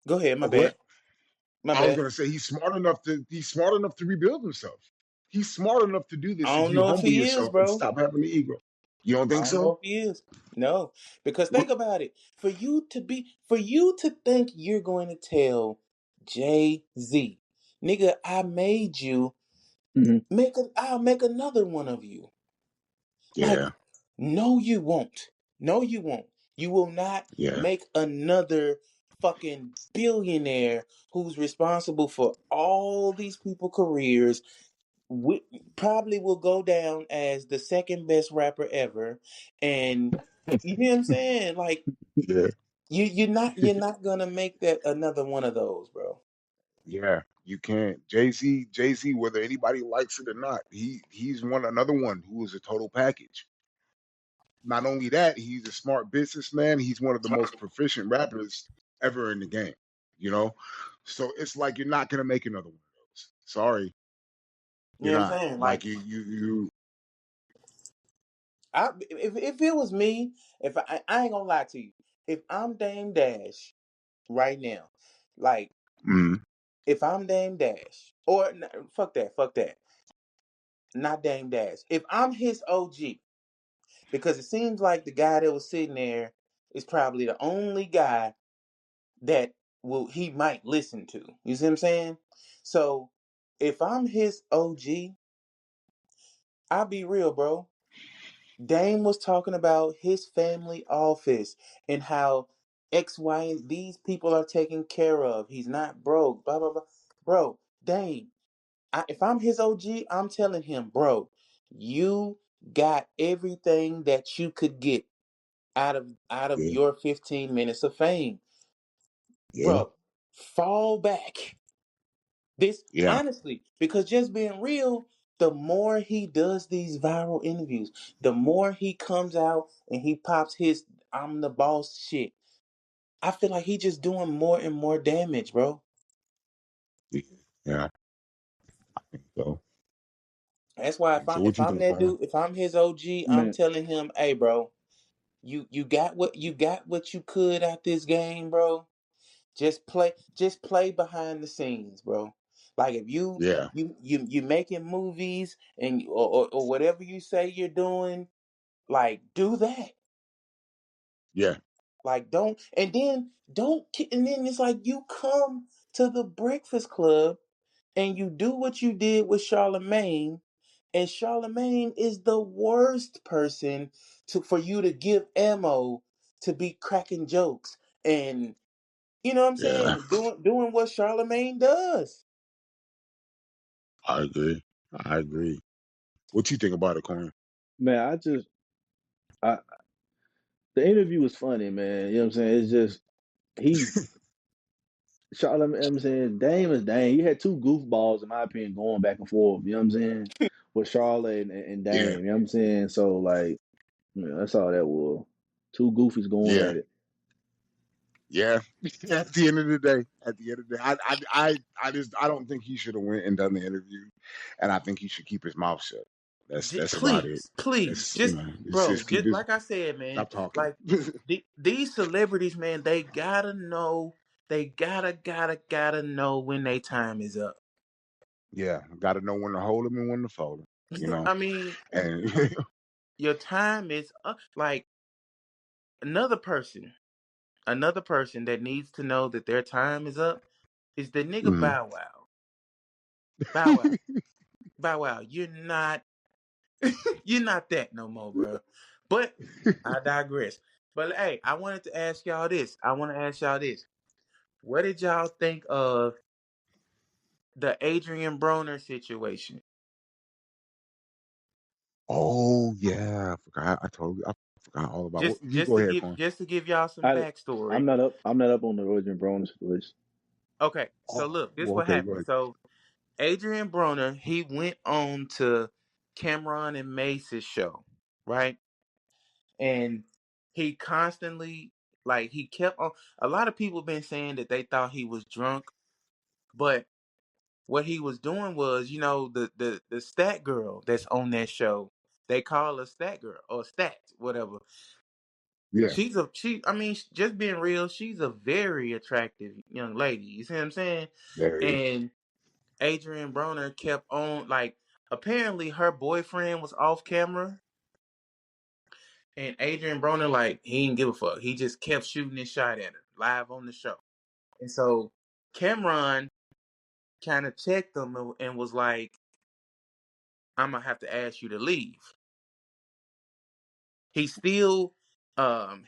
Go ahead, my Oh, go ahead. bad. My I was bad. gonna say he's smart enough to rebuild himself. He's smart enough to do this I if don't you know if humble he is, yourself and bro. stop having the ego. You don't I think don't know so? if he is. No, because What? think about it. For you to think you're going to tell Jay Z, nigga, I made you Hmm. I'll make another one of you. Like, Yeah, no, you won't. No, you won't. You will not yeah, make another fucking billionaire who's responsible for all these people careers. We probably will go down as the second best rapper ever, and you know what I'm saying? Like yeah, you're not gonna make that another one of those, bro. yeah. You can't. Jay Z, whether anybody likes it or not, he's another one who is a total package. Not only that, he's a smart businessman. He's one of the most proficient rappers ever in the game. You know, so it's like you're not gonna make another one of those. Sorry, You you're know what I'm not. saying? Like Like, you. if it was me, if I ain't gonna lie to you, if I'm Dame Dash right now, like Mm, if I'm Dame Dash, or fuck that, not Dame Dash. If I'm his OG, because it seems like the guy that was sitting there is probably the only guy that he might listen to. You see what I'm saying? So if I'm his OG, I'll be real, bro. Dame was talking about his family office and how X, Y, and these people are taken care of. He's not broke. Blah blah blah. Bro, Dame, if I'm his OG, I'm telling him, bro, you got everything that you could get out of yeah, your 15 minutes of fame, yeah, bro. Fall back. This yeah, honestly, because just being real, the more he does these viral interviews, the more he comes out and he pops his "I'm the boss" shit. I feel like he just doing more and more damage, bro. yeah. Yeah, so, That's why so if what you I'm think, that Connor? dude, if I'm his OG, I'm Man, telling him, hey, bro, you got what you could out this game, bro. Just play behind the scenes, bro. Like if Yeah, you making movies and or whatever you say you're doing, like do that. yeah, Like don't and then it's like you come to the Breakfast Club and you do what you did with Charlamagne, and Charlamagne is the worst person for you to give ammo to be cracking jokes and you know what I'm yeah. saying? Doing what Charlamagne does. I agree. I agree. What you think about it, Connor? man, I the interview was funny, man. You know what I'm saying? It's just he Charlotte, I'm saying Dame is Dame. You had two goofballs, in my opinion, going back and forth. You know what I'm saying? With Charlotte and Yeah, Dame. You know what I'm saying? So like, that's all that was. Two goofies going yeah, at it. yeah. At the end of the day, I don't think he should have went and done the interview, and I think he should keep his mouth shut. That's about it. Please, That's just it's bro, just keep just his like I said, man. stop talking. Like these celebrities, man, they gotta know. They gotta know when their time is up. Yeah, got to know when to hold him and when to fold him. You know, I mean, and your time is up. Like another person, another person that needs to know that their time is up is the nigga Mhm. Bow Wow. Bow Wow. Bow Wow. You're not that no more, bro. But I digress. But hey, I wanted to ask y'all this. I want to ask y'all this. What did y'all think of the Adrian Broner situation? oh yeah, I forgot. I forgot all about. You go ahead, Corn. Just to give y'all some I backstory. I'm not up on the Roger Brown's list. Okay, so Oh, look, this well, what okay, go happened. ahead. So Adrian Broner, he went on to Cameron and Mace's show, right? And he constantly he kept on. A lot of people been saying that they thought he was drunk, but what he was doing was, the stat girl that's on that show, they call her stat girl or stat, whatever. Yeah, I mean, just being real, she's a very attractive young lady. You see what I'm saying? very. And Adrian Broner kept on, apparently her boyfriend was off camera, and Adrian Broner, he didn't give a fuck. He just kept shooting his shot at her live on the show. And so Cameron kind of checked him and was like, I'm gonna have to ask you to leave. He still, Cameron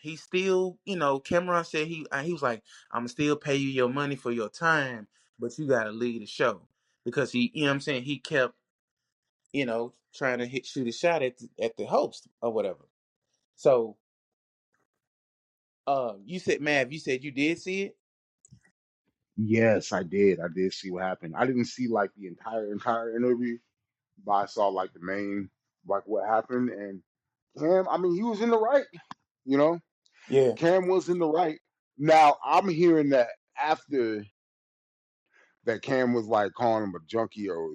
said he was like, I'm gonna still pay you your money for your time, but you gotta leave the show because you know what I'm saying, he kept, trying to shoot a shot at the host or whatever. So, you said, Mav, you said you did see it. Yes, I did. I did see what happened. I didn't see like the entire interview, but I saw like the main like what happened, and Cam, I mean, he was in the right. You know, Yeah, Cam was in the right. Now I'm hearing that after that, Cam was like calling him a junkie or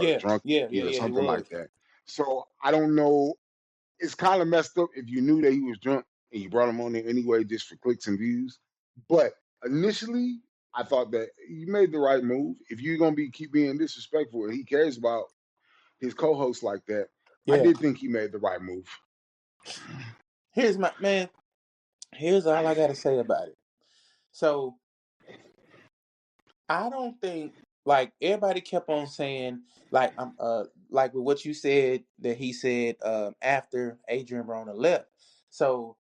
yeah, yeah, drunkie yeah, or yeah. He something like was. that. So I don't know. It's kind of messed up if you knew that he was drunk and you brought him on there anyway just for clicks and views. But initially, I thought that you made the right move. If you're gonna keep being disrespectful and he cares about his co-host like that, I Yeah. did think he made the right move. Here's my man. Here's all I gotta say about it. So I don't think like everybody kept on saying like with what you said that he said after Adrian Broner left. So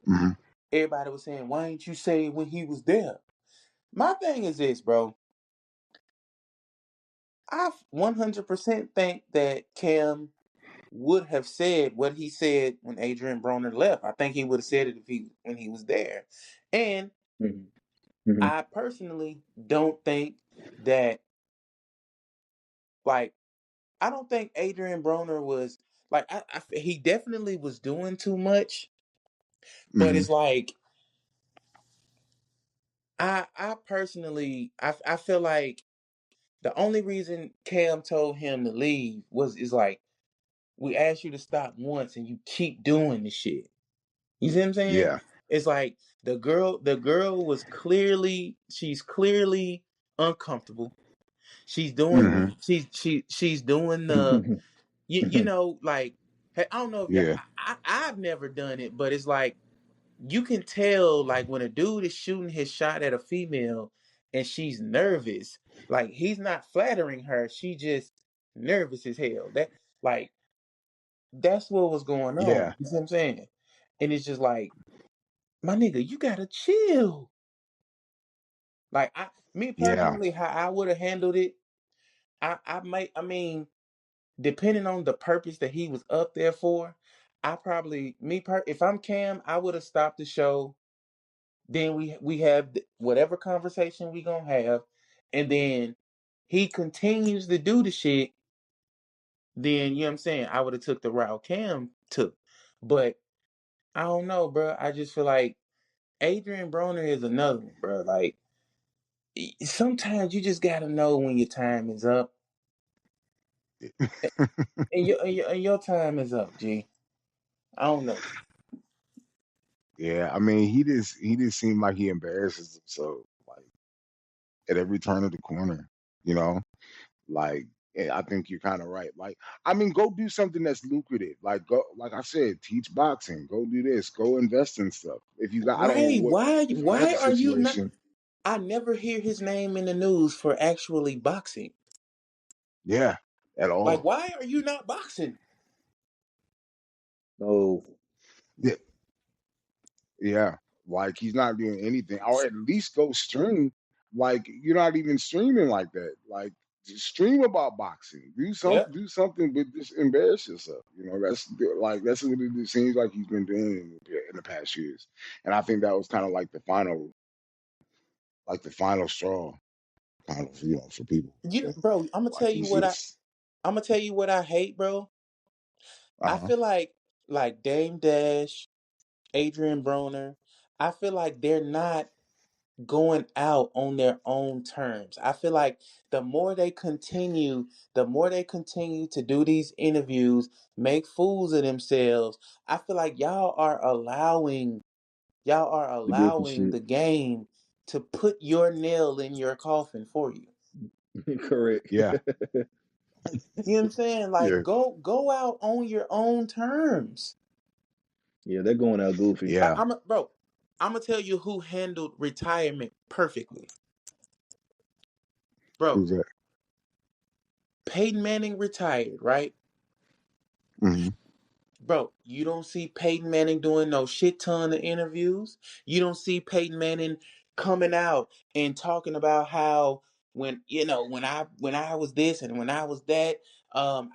Hmm. everybody was saying, why didn't you say it when he was there? My thing is this, bro. I 100% think that Cam would have said what he said when Adrian Broner left. I think he would have said it if he when he was there. And Mhm. Mhm. I personally don't think that like I don't think Adrian Broner was like he definitely was doing too much, but Hmm. it's like I personally I feel like the only reason Cam told him to leave is like we asked you to stop once and you keep doing the shit. You see what I'm saying? Yeah. It's like the girl was she's clearly uncomfortable. She's doing Hmm. she's doing the you know like hey, I don't know if Yeah. I've never done it, but it's like you can tell like when a dude is shooting his shot at a female and she's nervous, like he's not flattering her, she just nervous as hell. Like that's what was going on. Yeah. You see what I'm saying? And it's just like, my nigga, you gotta chill. Like me Yeah. personally, how I would have handled it, I mean, depending on the purpose that he was up there for, I probably if I'm Cam, I would have stopped the show. Then we have whatever conversation we gonna have, and then he continues to do the shit. Then you know what I'm saying. I would have took the route Cam took, but I don't know, bro. I just feel like Adrian Broner is another one, bro. Like sometimes you just gotta know when your time is up, and your time is up, G. I don't know. Yeah. I mean, he just seemed like he embarrasses himself like at every turn of the corner. You know, like I think you're kind of right. Like, I mean, go do something that's lucrative. Like, go, like I said, teach boxing. Go do this. Go invest in stuff. If you got, I don't know Right? what Why? the Why financial are you not? situation. I never hear his name in the news for actually boxing. Yeah, at Like, all. why are you not boxing? Oh, Yeah, yeah. Like he's not doing anything, or at least go stream. Like you're not even streaming like that. Like just stream about boxing. Yep. Do something, but just embarrass yourself. That's what it seems like he's been doing in the past years. And I think that was kind of like the final straw, kind of for people. Yeah. Bro. Like he's just I'm gonna tell you what I hate, bro. I uh-huh. feel like Dame Dash, Adrian Broner. I feel like they're not going out on their own terms. I feel like the more they continue to do these interviews, make fools of themselves, I feel like y'all are the goofy allowing shit. the game to put your nail in your coffin for you. Correct. Yeah, You know what I'm saying? Like yeah, go out on your own terms. Yeah, they're going out goofy. yeah. Bro, I'm gonna tell you who handled retirement perfectly. Bro, Who's that? Peyton Manning retired, right? Hmm. Bro, you don't see Peyton Manning doing no shit ton of interviews. You don't see Peyton Manning coming out and talking about how when I was this and when I was that,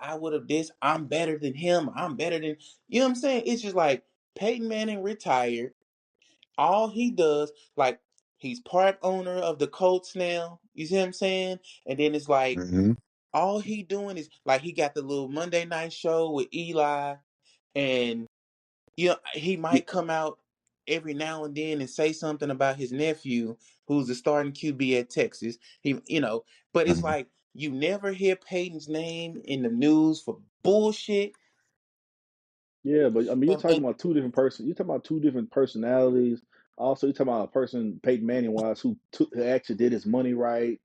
I would have this, I'm better than him, I'm better than you know what I'm saying? It's just like Peyton Manning retired. All he does, like he's part owner of the Colts now. You see what I'm saying? And then it's like Hmm. all he doing is like he got the little Monday night show with Eli and he might come out every now and then and say something about his nephew who's the starting QB at Texas. But it's Mhm. like you never hear Peyton's name in the news for bullshit. Yeah, but I mean, you're talking And about two different persons. You're talking about two different personalities. Also, you're talking about a person, Peyton Manning wise, who actually did his money right.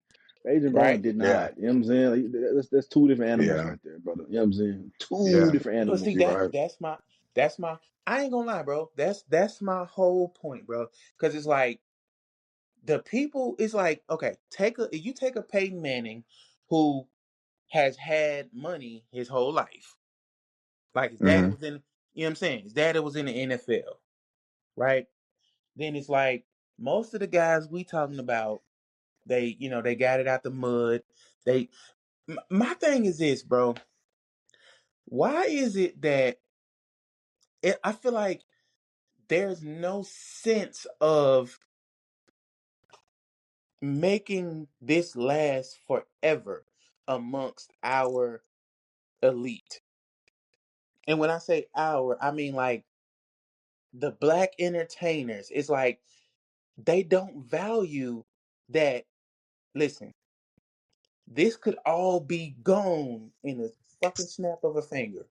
Adrian Brown right, did Yeah, not. You know what I'm saying? Like, that's two different animals yeah, right there, brother. You know what I'm saying? Two yeah. different but see animals. You're right. that's my I ain't gonna lie, bro. That's my whole point, bro. Because it's like the people. It's like, okay, you take a Peyton Manning who has had money his whole life. Like his daddy Hmm. was in, you know what I'm saying? His daddy was in the NFL, right? Then it's like most of the guys we talking about, they got it out the mud. My thing is this, bro. Why is it that I feel like there's no sense of making this last forever amongst our elite? And when I say our, I mean like the black entertainers. It's like they don't value that. Listen, this could all be gone in a fucking snap of a finger.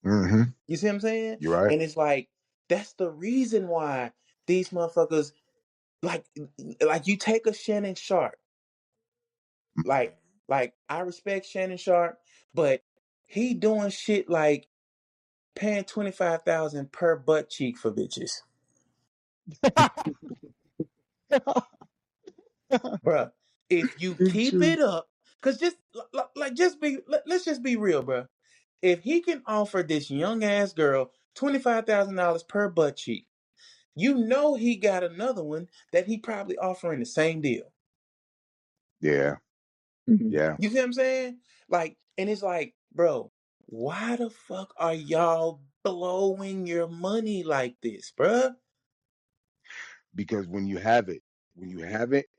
Hmm. You see what I'm saying? You're right. And it's like that's the reason why these motherfuckers like you take a Shannon Sharp. Like I respect Shannon Sharp, but he doing shit like paying 25,000 per butt cheek for bitches. Bruh, if you It's keep true. it up, cause let's just be real, bruh. If he can offer this young ass girl $25,000 per butt cheek, you know he got another one that he probably offering the same deal. Yeah, Mhm. yeah. You see what I'm saying? Like, and it's like, bro, why the fuck are y'all blowing your money like this, bruh? Because when you have it,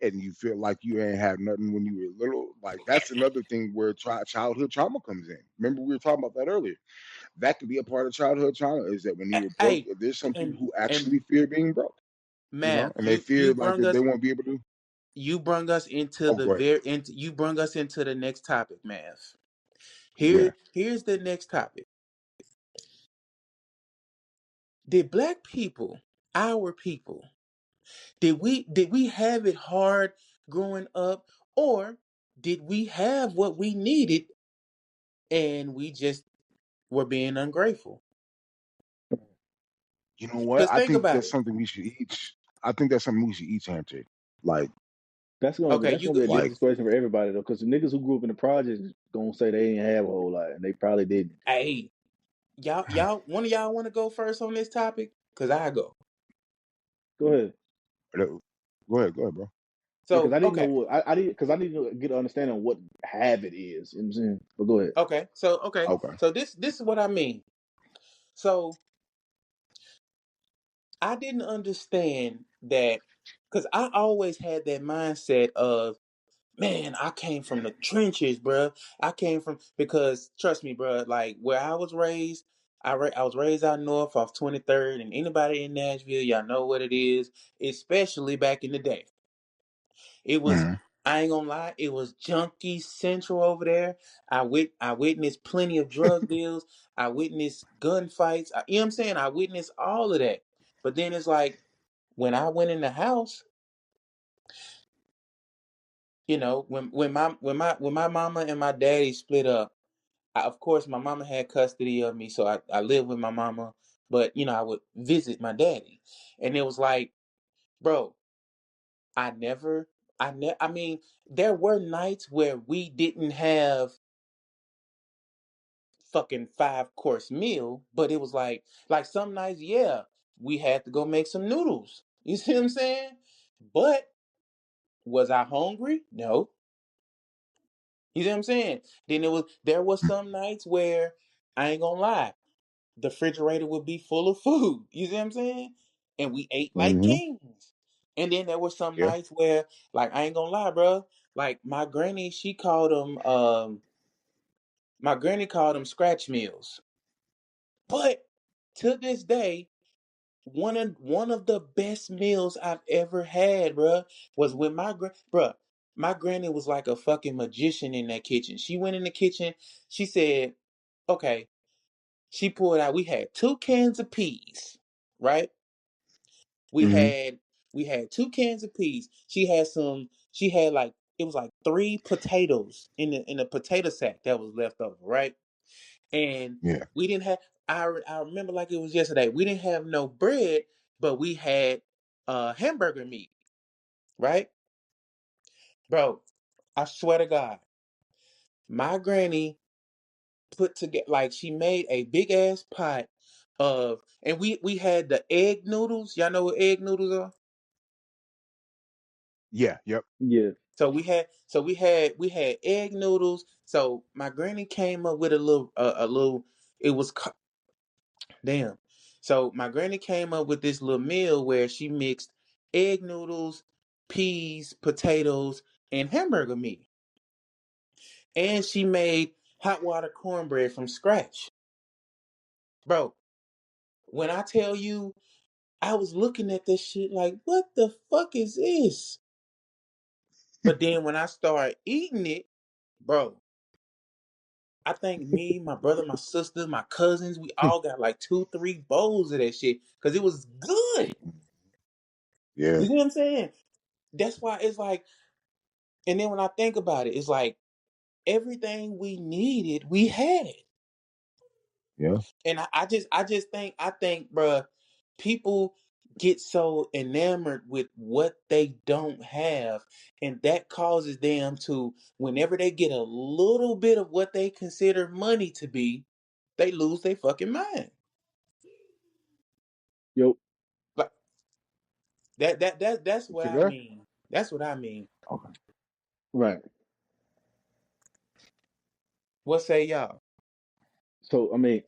and you feel like you ain't have nothing when you were little, like that's another thing where childhood trauma comes in. Remember, we were talking about that earlier. That can be a part of childhood trauma. Is that when you were broke, Hey, there's some people and who and actually fear being broke, Mav, and they fear like that they won't be able to. you brung us into Oh, the go ahead. very into you brung us into the next topic, Mav. Yeah. Here's the next topic. Did black people, our people, did we have it hard growing up, or did we have what we needed and we just were being ungrateful? You know what? Because I think think about that's it. something we should each. I think that's something we should each answer. Like, That's gonna be Okay, that's you gonna be a you like different situation for everybody though, because the niggas who grew up in the projects gonna say they didn't have a whole lot, and they probably didn't. hey, y'all one of y'all want to go first on this topic? Cause I go. Go ahead. go ahead, bro. Yeah, because So I didn't know okay, what I did because I need to get an understanding of what habit is. You know what I'm saying? But go ahead. okay. Okay. So this is what I mean. So I didn't understand that because I always had that mindset of, man, I came from the trenches, bruh. I came from because trust me, bruh. Like where I was raised, I was raised out north off 23rd, and anybody in Nashville, y'all know what it is, especially back in the day. It was. Hmm. I ain't gonna lie, it was junkie central over there. I witnessed plenty of drug deals. I witnessed gunfights. You know what I'm saying? I witnessed all of that. But then it's like when I went in the house, when my mama and my daddy split up, of course my mama had custody of me, so I lived with my mama, but I would visit my daddy. And it was like, bro, I never I mean, there were nights where we didn't have fucking 5-course meal, but it was like some nights, yeah, we had to go make some noodles. You see what I'm saying? But was I hungry? No. You see what I'm saying? Then there was some nights where I ain't gonna lie, the refrigerator would be full of food. You see what I'm saying? And we ate like Hmm. kings. And then there were some Yeah. nights where, like, I ain't gonna lie, bro. Like my granny, she called them. My granny called them scratch meals. But to this day, one of the best meals I've ever had, bruh, was when my granny was like a fucking magician in that kitchen. She went in the kitchen, she said, okay, she pulled out, we had 2 cans of peas, right? We Mm-hmm. had we had 2 cans of peas. She had like it was like 3 potatoes in the potato sack that was left over, right? And Yeah. we didn't have I remember like it was yesterday. We didn't have no bread, but we had hamburger meat, right? Bro, I swear to God, my granny put together like she made a big ass pot of and we had the egg noodles. Y'all know what egg noodles are? Yeah. Yep. Yeah. So we had egg noodles. So my granny came up with a little it was damn. So my granny came up with this little meal where she mixed egg noodles, peas, potatoes, and hamburger meat. And she made hot water cornbread from scratch. Bro, when I tell you I was looking at this shit like, what the fuck is this? But then when I started eating it, bro, I think me, my brother, my sister, my cousins, we all got like 2, 3 bowls of that shit because it was good. Yeah. You know what I'm saying? That's why it's like, and then when I think about it, it's like everything we needed, we had. Yeah. And I think, bruh, people get so enamored with what they don't have, and that causes them to, whenever they get a little bit of what they consider money to be, they lose their fucking mind. Yo. Like that's what You I there? mean. That's what I mean. Okay. Right. What say y'all? So I mean,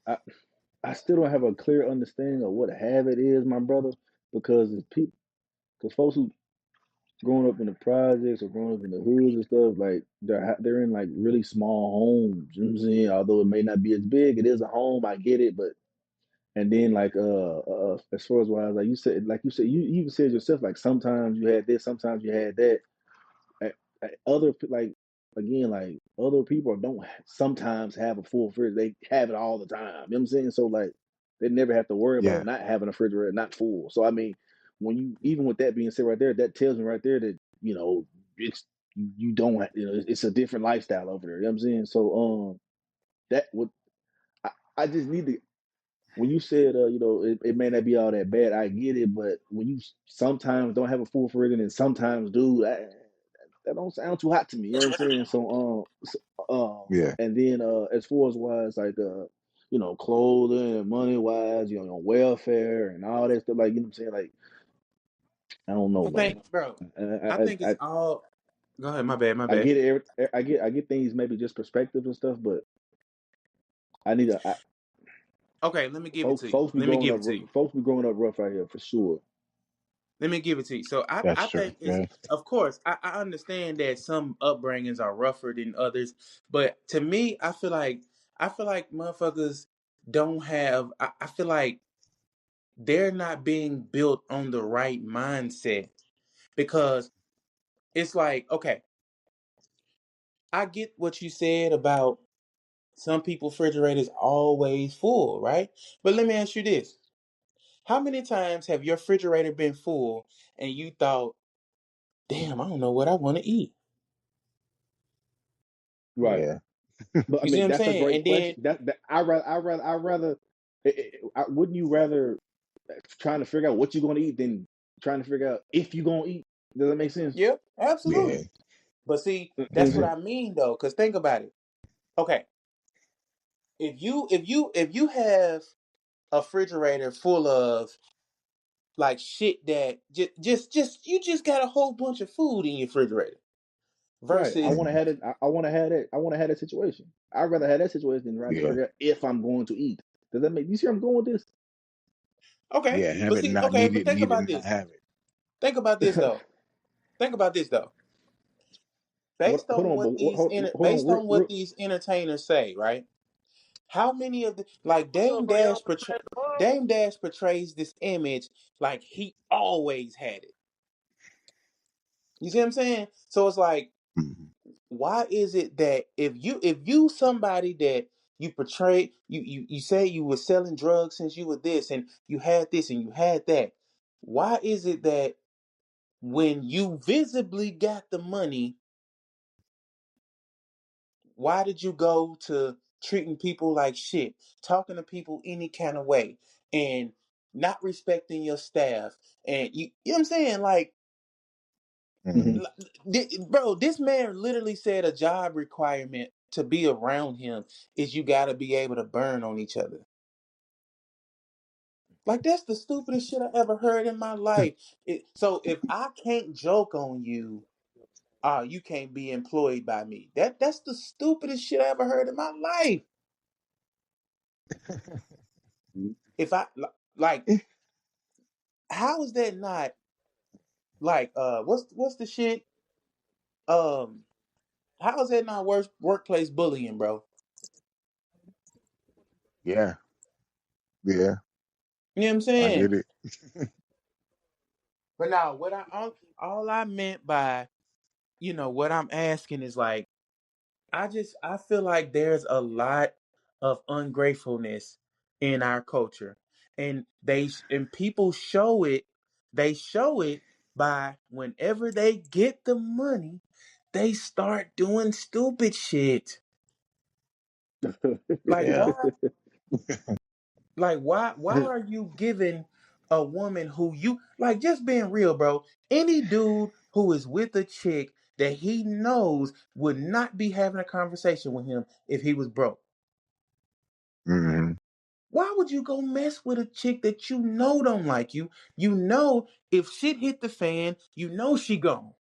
I still don't have a clear understanding of what a habit is, my brother, because it's people, because folks who growing up in the projects or growing up in the hoods and stuff, like they're in like really small homes. You know what I'm saying? Although it may not be as big, it is a home. I get it, but and then like as far as wise, like you said, you even said yourself, like sometimes you had this, sometimes you had that. Other like again, like other people don't sometimes have a full fridge. They have it all the time. You know what I'm saying? So like they never have to worry about Yeah. not having a refrigerator not full. So I mean, when you even with that being said right there, that tells me right there that it's you don't it's a different lifestyle over there. You know what I'm saying? So that would I just need to when you said it may not be all that bad, I get it, but when you sometimes don't have a full fridge and sometimes do that don't sound too hot to me. You know what I'm saying? Yeah. And then as far as wise like clothing and money wise, welfare and all that stuff, like you know what I'm saying? Like I don't know, I think, man. bro. I I think I, it's I, all. Go ahead. My bad. My I bad. get it. I get things maybe just perspective and stuff, but I need a Okay, let me give it folks to you. folks be Let me growing give up it to you. folks be growing up rough out here for sure. Let me give it to you. So I That's true. think it's Yeah. of course I understand that some upbringings are rougher than others, but to me I feel like motherfuckers don't have I feel like they're not being built on the right mindset because it's like, okay, I get what you said about some people refrigerators always full, right? But let me ask you this. How many times have your refrigerator been full and you thought, damn, I don't know what I want to eat? Right. Yeah. But I You see mean, what I'm that's a saying? great And then, question. That I rather. Wouldn't you rather trying to figure out what you're going to eat than trying to figure out if you're going to eat? Does that make sense? yep, Yeah. absolutely. But see, You know what I'm that's what Yeah. saying? I mean though, because think about it. Okay, if you have a refrigerator full of like shit that just you just got a whole bunch of food in your refrigerator Right. I versus want to Mhm. have it. I want to have that. I want to have that situation. I'd rather have that situation than trying to Yeah. figure out if I'm going to eat. Does that make you see where I'm going with this? okay, Yeah. Have but it see, not okay, needed, but think needed about and not this. have it. Think about this though. Think about this though. Hold, Based hold on on, but what these hold on, entertainers say, right? How many of the like What's up, bro? Y'all playing the ball? Dame Dash portrays this image like he always had it. You see what I'm saying? So it's like, Mhm. why is it that if you somebody that you portray you say you were selling drugs since you were this and you had this and you had that, why is it that when you visibly got the money, why did you go to treating people like shit, talking to people any kind of way, and not respecting your staff? And you know what I'm saying? Like, Mhm. bro, this man literally said a job requirement to be around him is you got to be able to burn on each other. Like, that's the stupidest shit I ever heard in my life. So if I can't joke on you, you can't be employed by me. That's the stupidest shit I ever heard in my life. If I like, how is that not like what's the shit? Um, how is that not workplace bullying, bro? Yeah, yeah, You know what I'm I saying? get it. But now, what all I meant by, what I'm asking is like, I feel like there's a lot of ungratefulness in our culture, and people show it. They show it by whenever they get the money, they start doing stupid shit. Like, Yeah. why are you giving a woman who you like, just being real, bro? Any dude who is with a chick that he knows would not be having a conversation with him if he was broke. Hmm. Why would you go mess with a chick that you know don't like you? You know if shit hit the fan, you know she gone.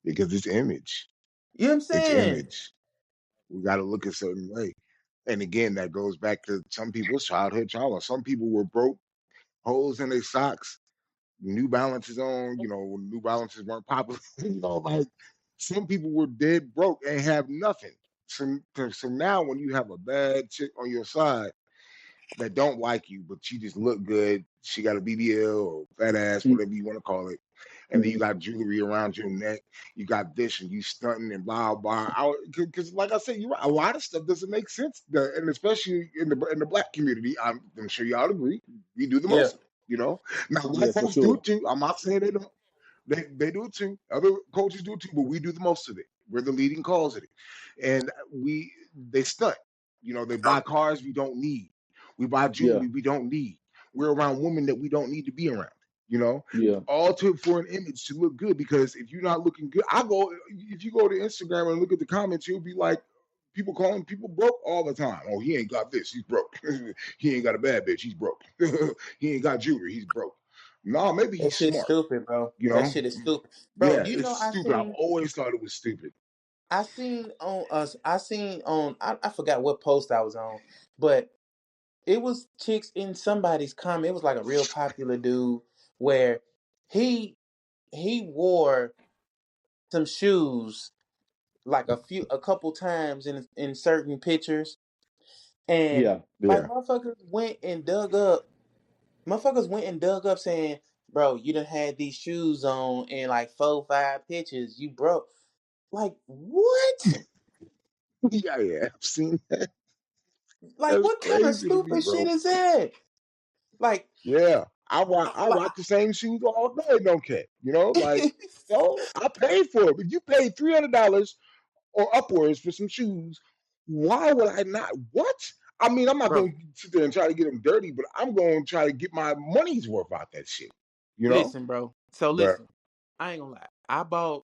Because it's image. You know what I'm It's saying? image. We got to look a certain way. And again, that goes back to some people's childhood trauma. Some people were broke, holes in their socks, New Balances on, when New Balances weren't popular. Like some people were dead broke and have nothing. So now when you have a bad chick on your side that don't like you, but she just look good, she got a BBL or fat ass, whatever you want to call it, and then you Mhm. got jewelry around your neck, you got this, and you stunting and blah blah. Because like I said, you're right. A lot of stuff doesn't make sense, and especially in the black community, I'm sure y'all agree, we do the Yeah. most of it. Now Yeah, white for folks do sure. it too. I'm not saying they don't. They do it too. Other cultures do it too, but we do the most of it. We're the leading cause of it, and they stunt. They buy cars we don't need. We buy Yeah, jewelry we don't need. We're around women that we don't need to be around. You know, yeah. all for an image to look good. Because if you're not looking good, if you go to Instagram and look at the comments, you'll be like, people calling people broke all the time. Oh, he ain't got this, he's broke. He ain't got a bad bitch, he's broke. He ain't got jewelry, he's broke. No, maybe That he's shit's smart. stupid, bro. You That know, shit is stupid. Bro, yeah, you it's know, stupid. I've always thought it was stupid. I seen on I forgot what post I was on, but it was chicks in somebody's comment. It was like a real popular dude where he he wore some shoes like a couple times in certain pictures, and Yeah. like Yeah. motherfuckers went and dug up saying, bro, you done had these shoes on in like 4, 5 pictures, you broke. Like, what? Yeah, yeah. I've seen that. Like, That's what kind of crazy to me, stupid shit bro. is that? Like, Yeah. I rock I, I like rock the same shoes all day, don't care. Like, I paid for it. If you paid $300 or upwards for some shoes, why would I not? What? I mean, I'm not bro, going to sit there and try to get them dirty, but I'm going to try to get my money's worth out that shit. You know? listen, bro. So But listen, I ain't gonna lie. I bought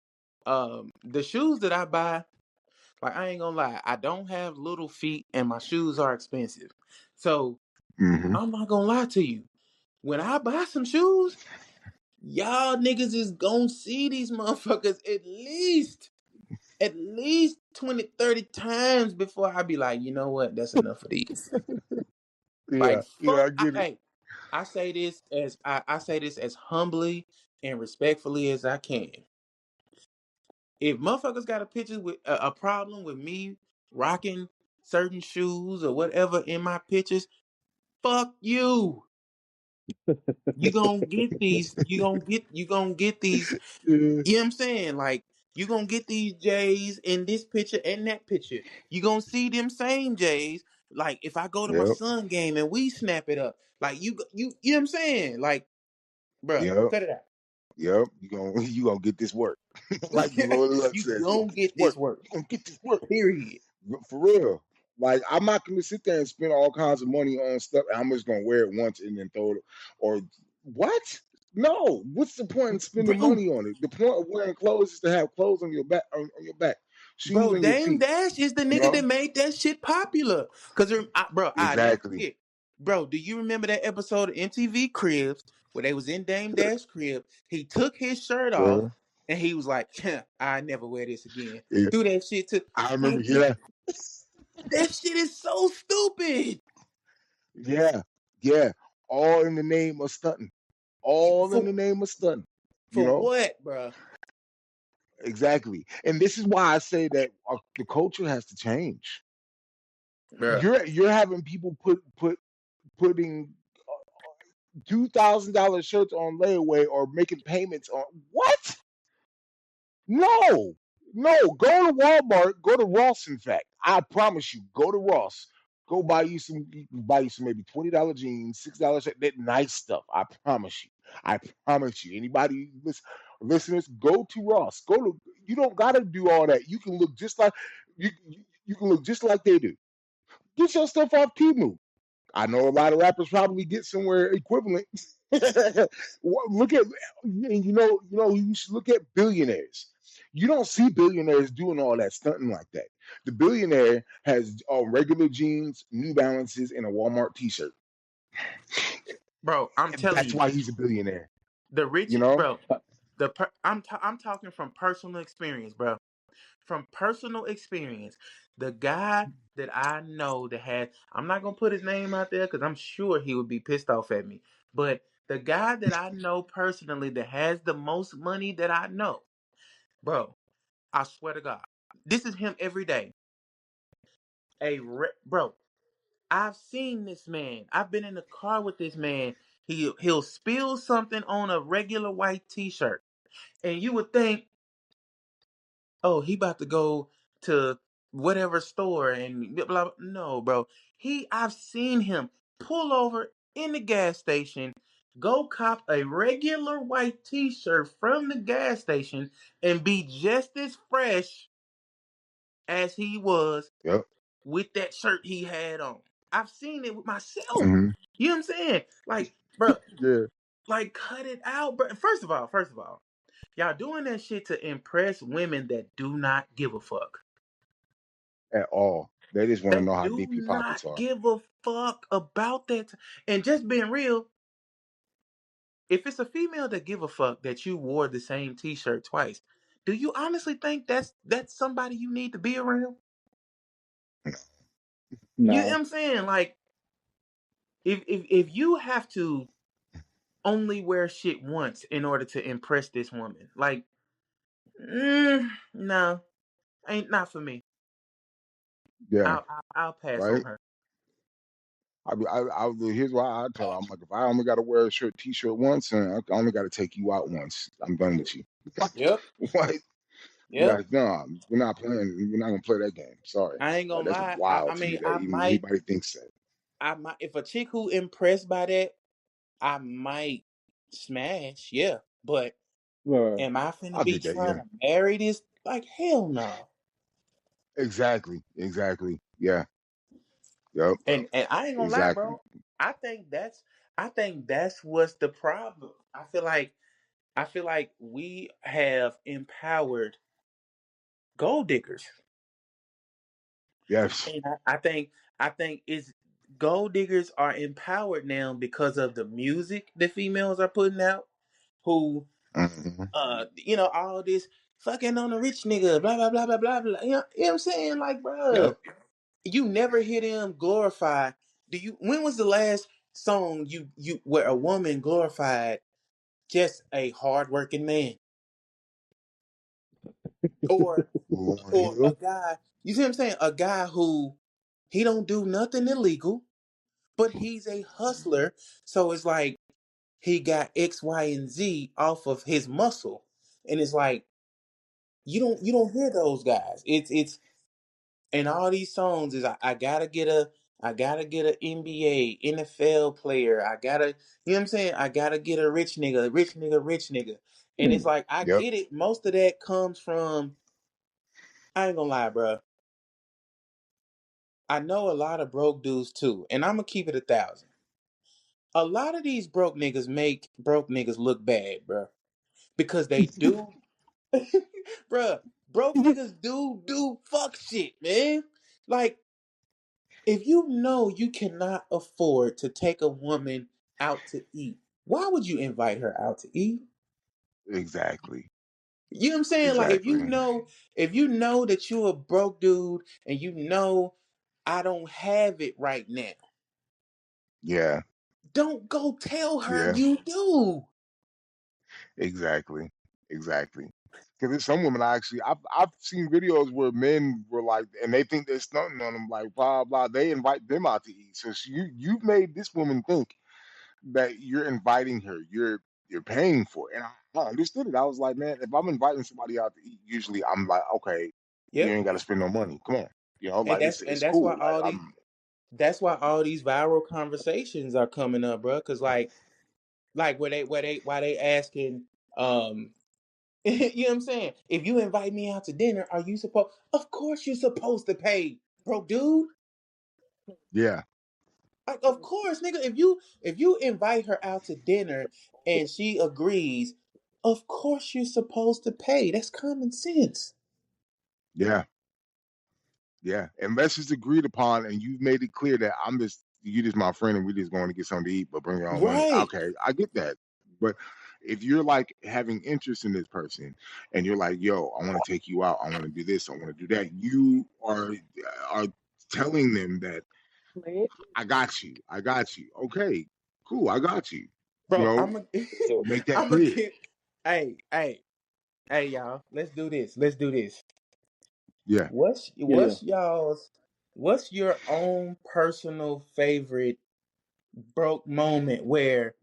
the shoes that I buy. Like, I ain't gonna lie. I don't have little feet, and my shoes are expensive. So hmm I'm not gonna lie to you. When I buy some shoes, y'all niggas is gonna see these motherfuckers at least 20, 30 times before I be like, you know what? That's enough of these. yeah, Like, I get it. hey, I say this as humbly and respectfully as I can. If motherfuckers got a picture with a problem with me rocking certain shoes or whatever in my pictures, fuck you. You gonna get these. You gonna get these. Yeah. You know what I'm saying? Like, you gonna get these J's in this picture and that picture. You gonna see them same J's. Like, if I go to my Yep. son game and we snap it up, like you know what I'm saying? Like, bruh, Yep. cut it out. Yep. You gonna get this work. Like Lord Luck You says, you gonna gonna get this get work. this work. You gonna get this work. Period. For real. Like I'm not gonna sit there and spend all kinds of money on stuff. And I'm just gonna wear it once and then throw it. Or what? No. What's the point in spending Bro, money on it? The point of wearing clothes is to have clothes on your back, on your back, shoes bro, on your Dame feet. Dash is the You nigga that know made that shit popular. Cause bro, I never exactly. forget. Bro, do you remember that episode of MTV Cribs where they was in Dame Dash crib? He took his shirt off Uh, and he was like, "I never wear this again." yeah, Do that shit to I remember. like Yeah, that shit is so stupid. yeah, yeah. All in the name of stunting. All in For the name of stunting. You for know what, bro? exactly. And this is why I say that the culture has to change. Bro, You're having people putting $2,000 shirts on layaway or making payments on what? No, no. Go to Walmart. Go to Ross. In fact, I promise you, go to Ross. Go buy you some. Buy you some maybe $20 jeans, $6 that nice stuff. I promise you. I promise you. Anybody listeners, go to Ross. Go to. You don't got to do all that. You can look just like you can look just like they do. Get your stuff off Temu. I know a lot of rappers probably get somewhere equivalent. Look at and you should look at billionaires. You don't see billionaires doing all that stunting like that. The billionaire has regular jeans, New Balances, and a Walmart T-shirt. bro, I'm And telling that's you, why he's a billionaire. the You rich, know? bro. I'm talking from personal experience, bro. From personal experience, the guy that I know that had, I'm not gonna put his name out there because I'm sure he would be pissed off at me. But the guy that I know personally that has the most money that I know, bro, I swear to God, this is him every day. Bro, I've seen this man. I've been in the car with this man. He'll spill something on a regular white T-shirt, and you would think, oh, he about to go to whatever store and blah, blah. No, bro. I've seen him pull over in the gas station, go cop a regular white T-shirt from the gas station, and be just as fresh as he was Yep. with that shirt he had on. I've seen it with myself. Hmm. You know what I'm saying? Like, bro, Yeah. like cut it out, bro. First of all, y'all doing that shit to impress women that do not give a fuck. At all. They just want to They know how do deep your not pockets are. give a fuck about that. And just being real, if it's a female that give a fuck that you wore the same T-shirt twice, do you honestly think that's somebody you need to be around? You know what No. I'm saying? Like, if you have to only wear shit once in order to impress this woman, like, no, ain't not for me. Yeah. I'll pass on Right. her. Here's why I tell her, I'm like, if I only got to wear a T-shirt once, and I only got to take you out once, I'm done with you. Yep, What? yep. Like, no, we're not playing. We're not gonna play that game. Sorry. I ain't Like gonna that's lie. I wild to me mean, that even anybody thinks that. I might, if a chick who impressed by that, I might smash, yeah. But Well, am I finna I'll be get that. trying Yeah. to marry this? Like, hell no. Exactly. Exactly. Yeah. Yep. And I ain't gonna lie, Exactly. bro. I think that's I think that's what's the problem. I feel like we have empowered gold diggers. Yes. And I think it's gold diggers are empowered now because of the music the females are putting out, who Hmm. all this fucking on a rich nigga, blah blah blah blah blah blah. You know what I'm saying? Like, Yep. bruh, you never hear them glorify. When was the last song you where a woman glorified just a hardworking man? Or Lauryn or a Hill. guy, you see what I'm saying? A guy who He don't do nothing illegal, but he's a hustler. So it's like he got X, Y, and Z off of his muscle. And it's like you don't hear those guys. It's and all these songs is I gotta get a NBA, NFL player. I gotta, you know what I'm saying? I gotta get a rich nigga, rich nigga, rich nigga. And it's Mm. like I Yep. get it. Most of that comes from, I ain't gonna lie, bro. I know a lot of broke dudes too, and I'm gonna keep it 1,000. A lot of these broke niggas make broke niggas look bad, bro, because they do, bro. Broke niggas do fuck shit, man. Like, if you know you cannot afford to take a woman out to eat, why would you invite her out to eat? Exactly. You know what I'm saying? Like, Exactly. if you know that you a broke dude and you know I don't have it right now, Yeah. don't go tell her Yeah. you do. Exactly. Exactly. Because there's some women I've seen videos where men were like, and they think they're stunting on them, like blah blah. They invite them out to eat. So you've made this woman think that you're inviting her. You're paying for it. And I understood it. I was like, man, if I'm inviting somebody out to eat, usually I'm like, okay, you Yep. ain't got to spend no money. Come on, And like it's cool. Like I'm, that's why all these viral conversations are coming up, bro. Cause like why they asking, you know what I'm saying? If you invite me out to dinner, are you supposed? Of course you're supposed to pay, bro, dude. yeah, Like, of course, nigga. If you invite her out to dinner and she agrees, of course you're supposed to pay. That's common sense, yeah, yeah. Unless it's agreed upon and you've made it clear that you just my friend and we just going to get something to eat, but bring your own money. right, Okay, I get that. But if you're like having interest in this person and you're like, yo, I want to take you out, I want to do this, I want to do that, you are telling them that I got you. I got you. Okay, cool. I got you. You bro? know, I'm a, make that I'm a clear. get. Hey, hey, hey, y'all. Let's do this. Let's do this. Yeah. What's Yeah. what's y'all's what's your own personal favorite broke moment where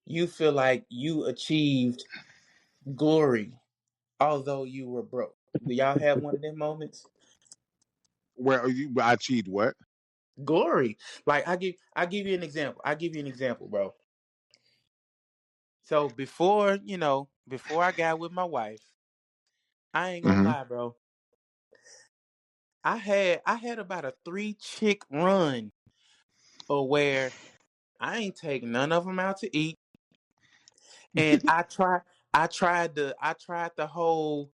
you feel like you achieved glory although you were broke? Do y'all have one of them moments? Where I achieved what? Glory. Like I give you an example. I give you an example, bro. So before I got with my wife, I ain't gonna Hmm. lie, bro. I had about a 3 chick run of where I ain't take none of them out to eat. And I tried the whole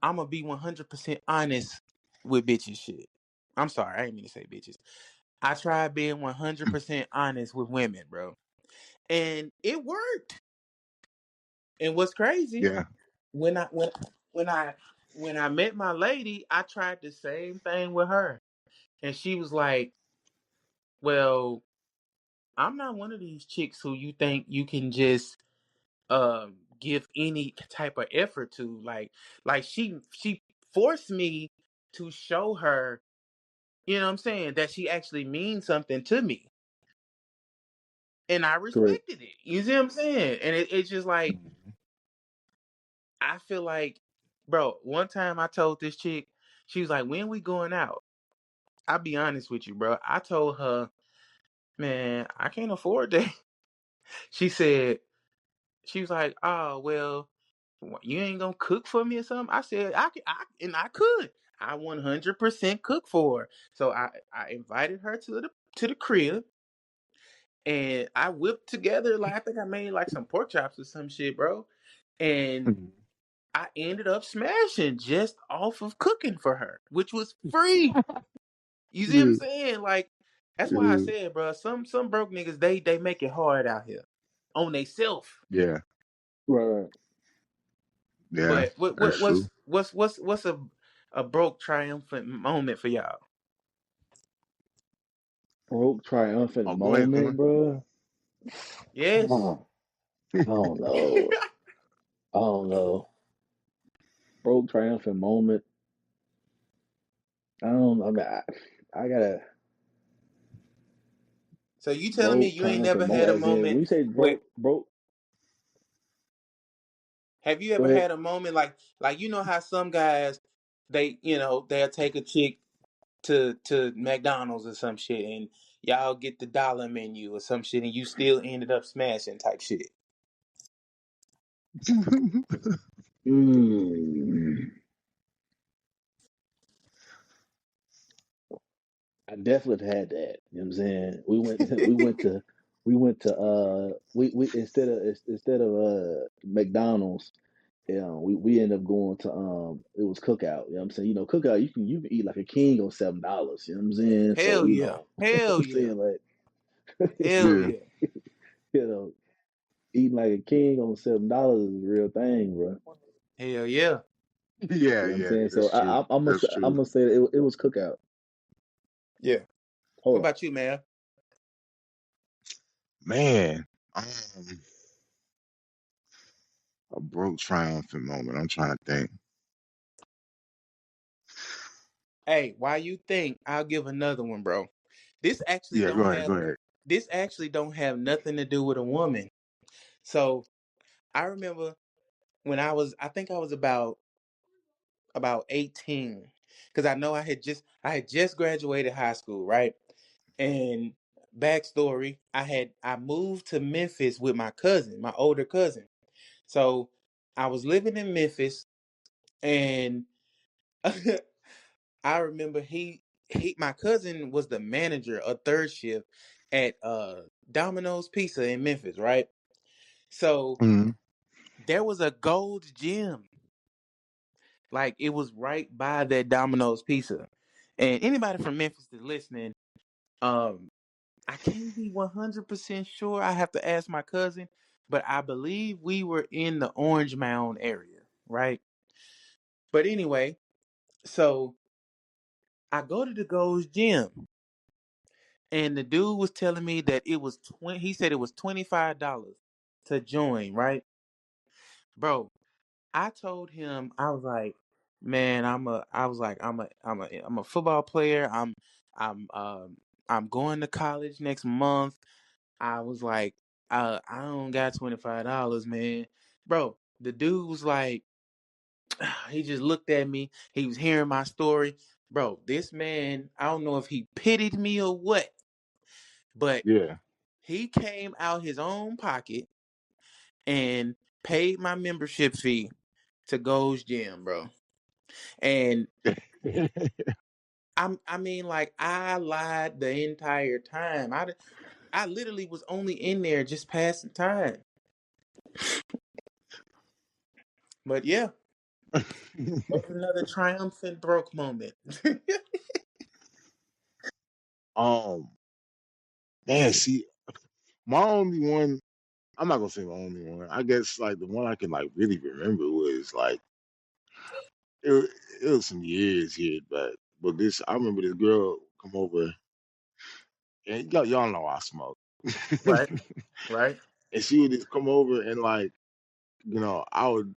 I'm gonna be 100% honest with bitches shit. I'm sorry, I didn't mean to say bitches. I tried being 100% honest with women, bro. And it worked. And what's crazy, Yeah. when I when when I when I met my lady, I tried the same thing with her. And she was like, "Well, I'm not one of these chicks who you think you can just give any type of effort to." Like she forced me to show her, you know what I'm saying, that she actually means something to me. And I Correct. respected it. You see what I'm saying? And it's just like, Mhm. I feel like, bro, one time I told this chick, she was like, "When we going out?" I'll be honest with you, bro. I told her, "Man, I can't afford that." She said, she was like, "Oh, well, you ain't gonna cook for me or something?" I said, and I could. I 100% cook for her. So I invited her to the crib, and I whipped together, like, I think I made like some pork chops or some shit, bro. And Mhm. I ended up smashing just off of cooking for her, which was free. You see what I'm Yeah. saying? Like, that's why I Yeah. said, bro, some broke niggas, they make it hard out here on they self. Yeah. Right. Right. Yeah. But what That's what true. what's a broke triumphant moment for y'all? Broke triumphant Oh, go ahead, moment, Quinn. bro. Yes. Oh, I don't know. I don't know. Broke triumphant moment. I don't. I mean, I gotta So you telling me broke you ain't triumphant never had moment a as in moment when you say with? broke. Have you Go ever ahead. had a moment like you know how some guys they'll take a chick to McDonald's or some shit and y'all get the dollar menu or some shit and you still ended up smashing type shit. Mm, I definitely had that. You know what I'm saying? We instead of McDonald's, we ended up going to it was cookout. You know what I'm saying? You know, cookout you can eat like a king on $7. You know what I'm saying? So, Hell yeah. Hell I'm yeah. saying like Hell Yeah, yeah. you know, eating like a king on $7 is a real thing, bro. Hell yeah. yeah, You know what I'm yeah. saying? So That's true. That's I'm true. gonna say that it was cookout. Yeah. What Hold on. about you, man? Man, um, a broke triumphant moment. I'm trying to think. Hey, why you think I'll give another one, bro? This actually Yeah, go don't ahead. have Go ahead. this actually don't have nothing to do with a woman. So I remember when I think I was about 18 because I know I had just graduated high school, right? And backstory, I moved to Memphis with my cousin, my older cousin. So I was living in Memphis, and I remember he my cousin was the manager of third shift at Domino's Pizza in Memphis, right? So Mhm. there was a Gold's Gym. Like it was right by that Domino's Pizza. And anybody from Memphis that's listening, um, I can't be 100% sure. I have to ask my cousin, but I believe we were in the Orange Mound area, right? But anyway, so I go to the Gold's Gym, and the dude was telling me that it was 20. He said it was $25 to join, right, bro? I told him I was like, man, I'm a football player. I'm I'm going to college next month. I was like, I don't got $25, man. Bro, the dude was like, he just looked at me. He was hearing my story. Bro, this man, I don't know if he pitied me or what, but Yeah. he came out his own pocket and paid my membership fee to Gold's Gym, bro. And I mean, like I lied the entire time. I literally was only in there just passing time. But yeah, that's another triumphant broke moment. um, man, see, my only one. I'm not gonna say my only one. I guess like the one I can like really remember was like it. It was some years here, but this I remember this girl come over and y'all know I smoke, Right, right. and she would just come over and like I would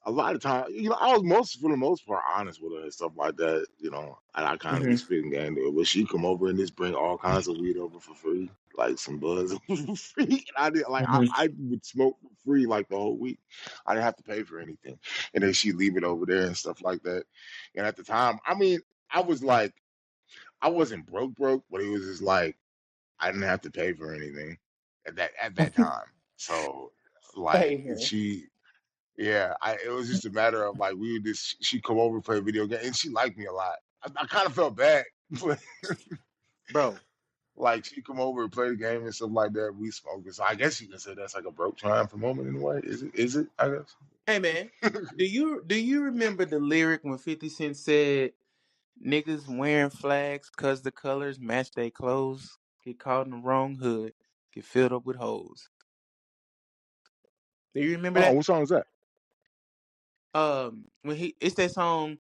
a lot of time, I was most for the most part honest with her and stuff like that, and I kind of be Hmm. spitting game to her. But she come over and just bring all kinds of weed over for free, like some buzz for free. And I did like Hmm. I would smoke for free like the whole week. I didn't have to pay for anything, and then she'd leave it over there and stuff like that. And at the time, I mean, I was like, I wasn't broke, but it was just like I didn't have to pay for anything at that time. So like Hey man. yeah, it was just a matter of like we would just she come over play a video game and she liked me a lot. I kind of felt bad, but Bro. like she come over and play the game and stuff like that. We smoke it, so I guess you can say that's like a broke triumph moment in a way. Is it? Is it? I Hey man. guess. Do you remember the lyric when 50 Cent said niggas wearing flags cause the colors match their clothes, get caught in the wrong hood, get filled up with hoes. Do you remember Oh, that? what song is that? When he it's that song,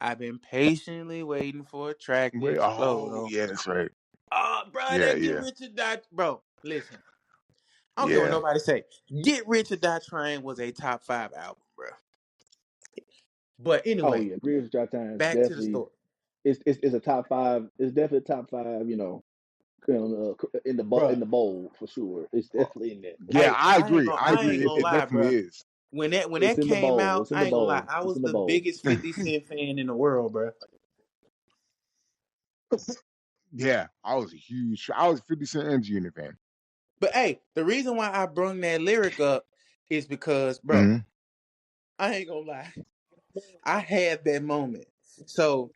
I've been patiently waiting for a track to Wait, explode oh on. yeah, that's right. Oh, bro, Yeah, that Get yeah, Rich or Die. Bro, listen. I don't care what yeah. nobody say. Get Rich or Die Trying was a top 5 album, bro. But Oh anyway, yeah, Greatest Dry Times back to the definitely story. it's a top five. It's definitely top five. In Bruh. the bowl for sure. It's definitely in there. Yeah, Hey, I agree. I I ain't agree. gonna It lie, definitely bruh. is. When It's that in the came bowl. out, It's in the I ain't gonna lie. bowl. I It's was in the the bowl. biggest 50 Cent fan in the world, bruh. Yeah, I was 50 Cent and Junior fan. But hey, the reason why I brung that lyric up is because, bro, Hmm. I ain't gonna lie. I had that moment. So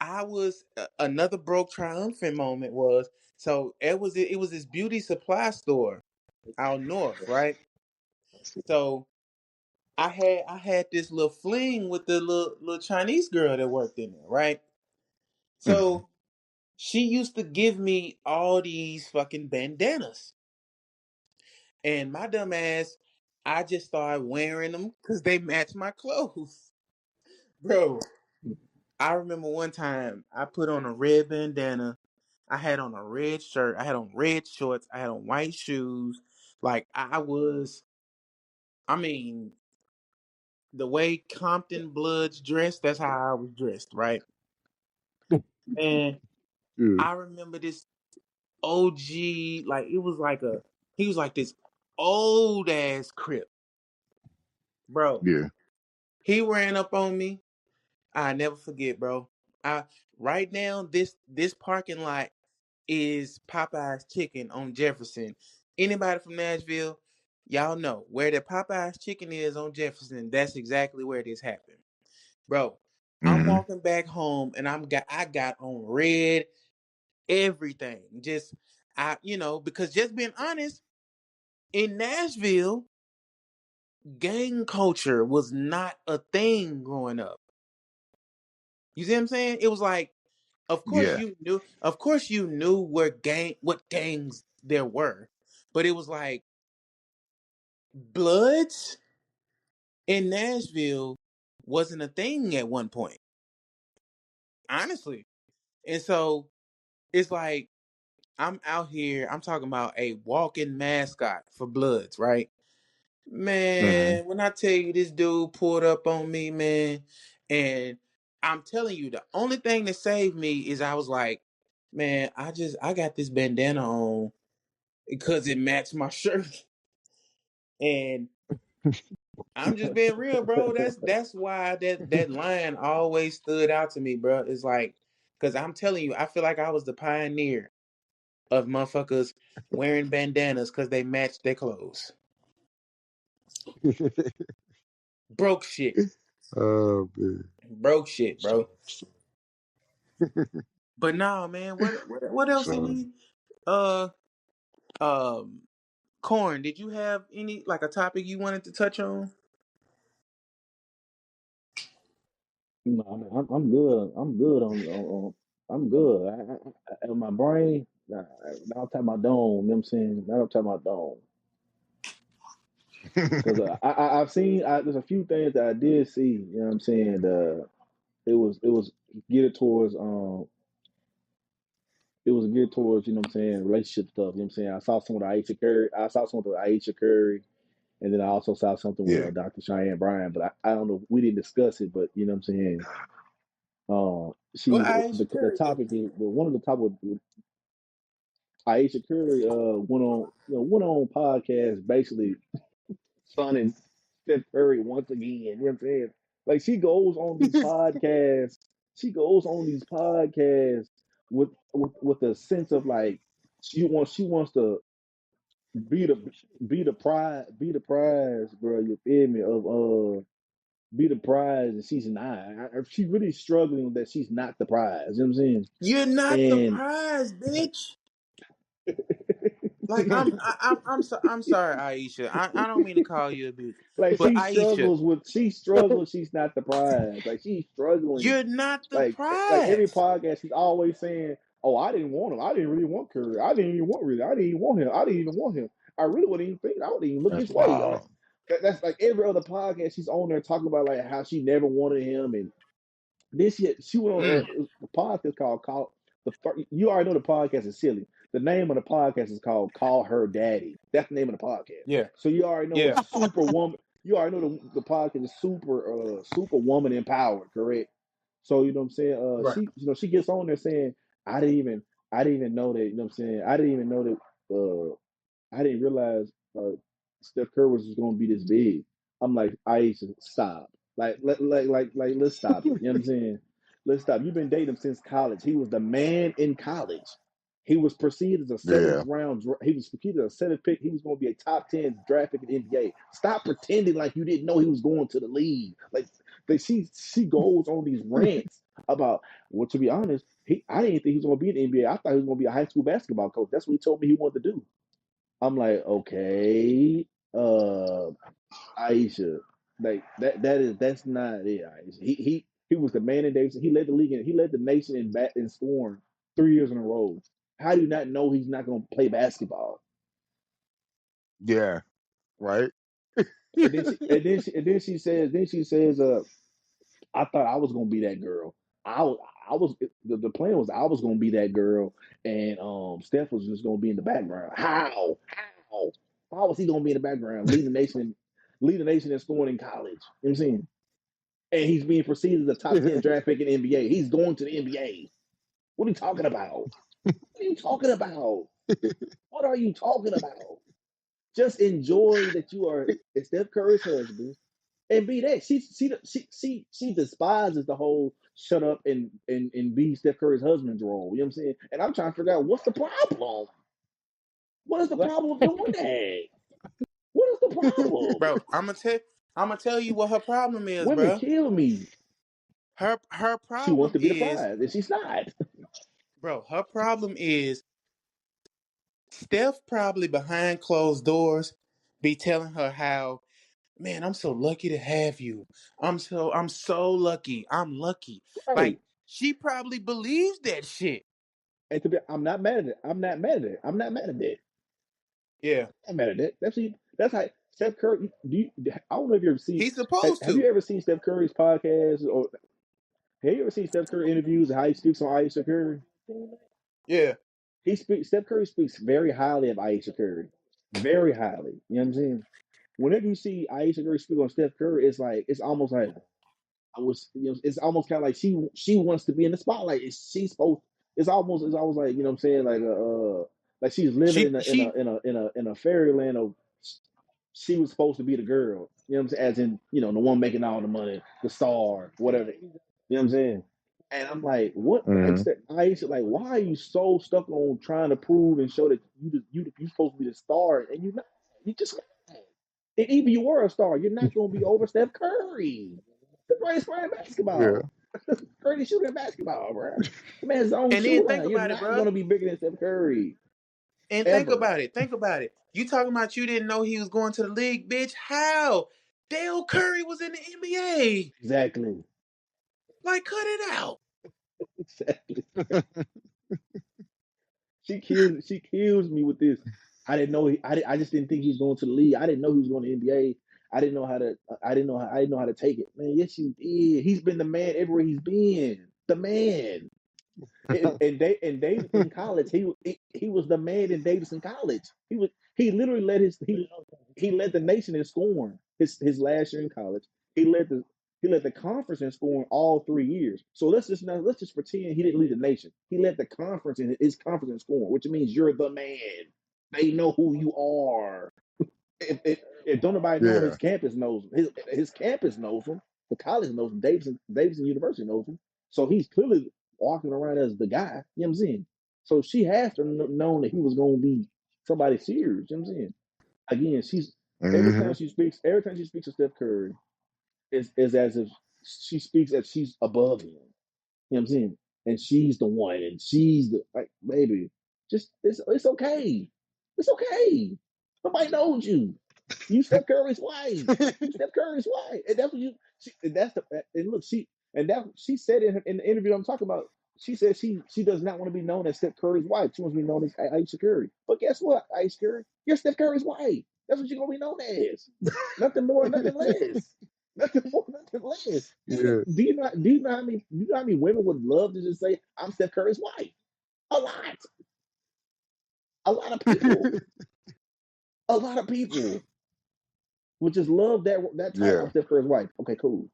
I was another broke triumphant moment was so it was this beauty supply store out north, right? So I had this little fling with the little Chinese girl that worked in there, right? Hmm. So she used to give me all these fucking bandanas. And my dumb ass, I just started wearing them because they match my clothes. Bro, I remember one time I put on a red bandana. I had on a red shirt. I had on red shorts. I had on white shoes. Like I was, I mean, the way Compton Bloods dressed, that's how I was dressed, right? And Yeah. I remember this OG, like it was like he was like this old ass Crip, bro. Yeah. He ran up on me. I never forget, bro. I right now this parking lot is Popeye's Chicken on Jefferson. Anybody from Nashville, y'all know where the Popeye's Chicken is on Jefferson. That's exactly where this happened, bro. I'm Hmm. walking back home and I got on red everything. Just because just being honest, in Nashville, gang culture was not a thing growing up. You see what I'm saying? It was like, Yeah. of course you knew what gangs there were, but it was like Bloods in Nashville wasn't a thing at one point, honestly. And so it's like I'm out here, I'm talking about a walking mascot for Bloods, right? Hmm. Man, when I tell you this dude pulled up on me, man, and I'm telling you, the only thing that saved me is I was like, man, I got this bandana on because it matched my shirt. And I'm just being real, bro. That's why that line always stood out to me, bro. It's like, because I'm telling you, I feel like I was the pioneer of motherfuckers wearing bandanas because they matched their clothes. Broke shit. Oh man. Broke shit, bro. But nah, man, what else did So we um Corn, did you have any like a topic you wanted to touch on? No, I'm good. I'm good I'm good. My brain. Now I'm talking about dome. You know what I'm saying? Now I'm talking about dome. Because I've seen there's a few things that I did see. You know what I'm saying? It was geared towards it was geared towards, you know what I'm saying, relationship stuff. You know what I'm saying? I saw some with Aisha Curry. I saw some with Aisha Curry, and then I also saw something with yeah. Dr. Cheyenne Bryan. But I don't know. We didn't discuss it, but you know what I'm saying. What She Aisha the Curry do? topic is one of the topic. Aisha Curry went on podcast basically sunning Steph Curry once again. You know what I'm saying? Like she goes on these podcasts. She goes on these podcasts with a sense of like she wants to be the be the prize, bro. You feel me? Of be the prize, and she's not. She's really struggling that she's not the prize. You know what I'm You're not the saying? prize, bitch. Like And I'm sorry, Aisha. I don't mean to call you a bitch, like but Aisha, she struggles. She's not the prize. Like she's struggling. you're not the Like every prize. podcast, she's always saying, "Oh, I didn't want him. I didn't really want Curry. I didn't even want really. I didn't even want him. I didn't even want him. I really wouldn't even think. I wouldn't even look That's his way. wild. That's like every other podcast she's on there talking about like how she never wanted him and this year, she went on Mm. a podcast called You already know the podcast is silly. The name of the podcast is called Call Her Daddy. That's the name of the podcast. Yeah, So you already know yeah. it's super woman. You already know the podcast is super woman empowered, correct? So you know what I'm saying? Right. She gets on there saying, I didn't even I didn't even know that, you know what I'm saying? I didn't even know that I didn't realize Steph Curry was just gonna be this big. I'm like, Aisha, stop. Let's stop it. You know what I'm saying? Let's stop. You've been dating him since college. He was the man in college. He was perceived as a seventh Yeah. round. He was perceived as a seventh pick. He was going to be a top 10 draft pick in the NBA. Stop pretending like you didn't know he was going to the league. She goes on these rants about. Well, to be honest, I didn't think he was going to be in the NBA. I thought he was going to be a high school basketball coach. That's what he told me he wanted to do. I'm like, okay, Aisha, like that's not it. Aisha. He was the man in Davidson. He led the league and he led the nation in scoring 3 years in a row. How do you not know he's not going to play basketball? Yeah. Right. And then she says, I thought I was going to be that girl. I was the plan was I was going to be that girl, and Steph was just going to be in the background. How was he going to be in the background, leading the nation in scoring in college? You know what I'm saying? And he's being perceived as a top 10 draft pick in the NBA. He's going to the NBA. What are you talking about? What are you talking about? What are you talking about? Just enjoy that you are Steph Curry's husband and be that. She despises the whole shut up and be Steph Curry's husband's role. You know what I'm saying? And I'm trying to figure out what's the problem. What is the problem with doing that? What is the problem? Bro, I'm gonna tell you what her problem is, Women bro. kill me. Her She wants problem to be the is, prize, and she's not. bro, her problem is Steph probably behind closed doors be telling her how, man, I'm so lucky to have you. I'm so lucky. I'm lucky. Right. Like she probably believes that shit. And I'm not mad at it. I'm not mad at it. I'm not mad at it. Yeah. I'm not mad at it. That's how Steph Curry. I don't know if you ever see. He's supposed Have you to. ever seen Steph Curry's podcast, or have you ever seen Steph Curry interviews and how he speaks on Aisha Curry? Yeah. Steph Curry speaks very highly of Aisha Curry, very highly. You know what I'm saying? Whenever you see Aisha Curry speak on Steph Curry, it's almost like it's almost kind of like she wants to be in the spotlight. She's supposed. It's almost like, you know what I'm saying, like she's living She in she a fairyland of she was supposed to be the girl. You know what I'm saying? As in, the one making all the money, the star, whatever. You know what I'm saying? And I'm like, what? Like, Hmm. Aisha, like, why are you so stuck on trying to prove and show that you supposed to be the star and you're not? You just, and even you were a star, you're not going to be over Steph Curry, the greatest player in Yeah. basketball, greatest shooter in basketball, bro. The man's his own and then shooter. think You're about it, not going bro. to be bigger than Steph Curry And think ever. about it. Think about it. You talking about you didn't know he was going to the league, bitch? How? Dale Curry was in the NBA. Exactly. Like, cut it out. Exactly. She kills me with this. I didn't know. I just didn't think he was going to the league. I didn't know he was going to the NBA. I didn't know how to. I didn't know how to take it. Man, yes, you did. He's been the man everywhere he's been. The man. And Davis in college, he was the man in Davis in college. He literally he led the nation in scoring his last year in college. He led the conference in scoring all 3 years. So let's just pretend he didn't lead the nation. He led the conference in his conference in scoring, which means you're the man. They know who you are. If don't nobody know him, Yeah. his campus knows him. His campus knows him. The college knows him. Davidson University knows him. So he's clearly walking around as the guy. You know what I'm saying? So she has to known that he was going to be somebody serious. You know what I'm saying? Again, Hmm. every time she speaks to Steph Curry, is as if she speaks as she's above him. You know what I'm saying? And she's the one, and she's the like, baby. Just it's okay. It's okay. Nobody knows you. You Steph Curry's wife. You Steph Curry's wife, and that's what you. And that's the. And look, she said in the interview I'm talking about. She said she does not want to be known as Steph Curry's wife. She wants to be known as Aisha Curry. But guess what, Aisha Curry? You're Steph Curry's wife. That's what you're gonna be known as. Nothing more, nothing less. Nothing more, nothing less. Yeah. Do you know how many women would love to just say, I'm Steph Curry's wife? A lot. A lot of people. A lot of people would just love that title. Yeah. I'm Steph Curry's wife. Okay, cool.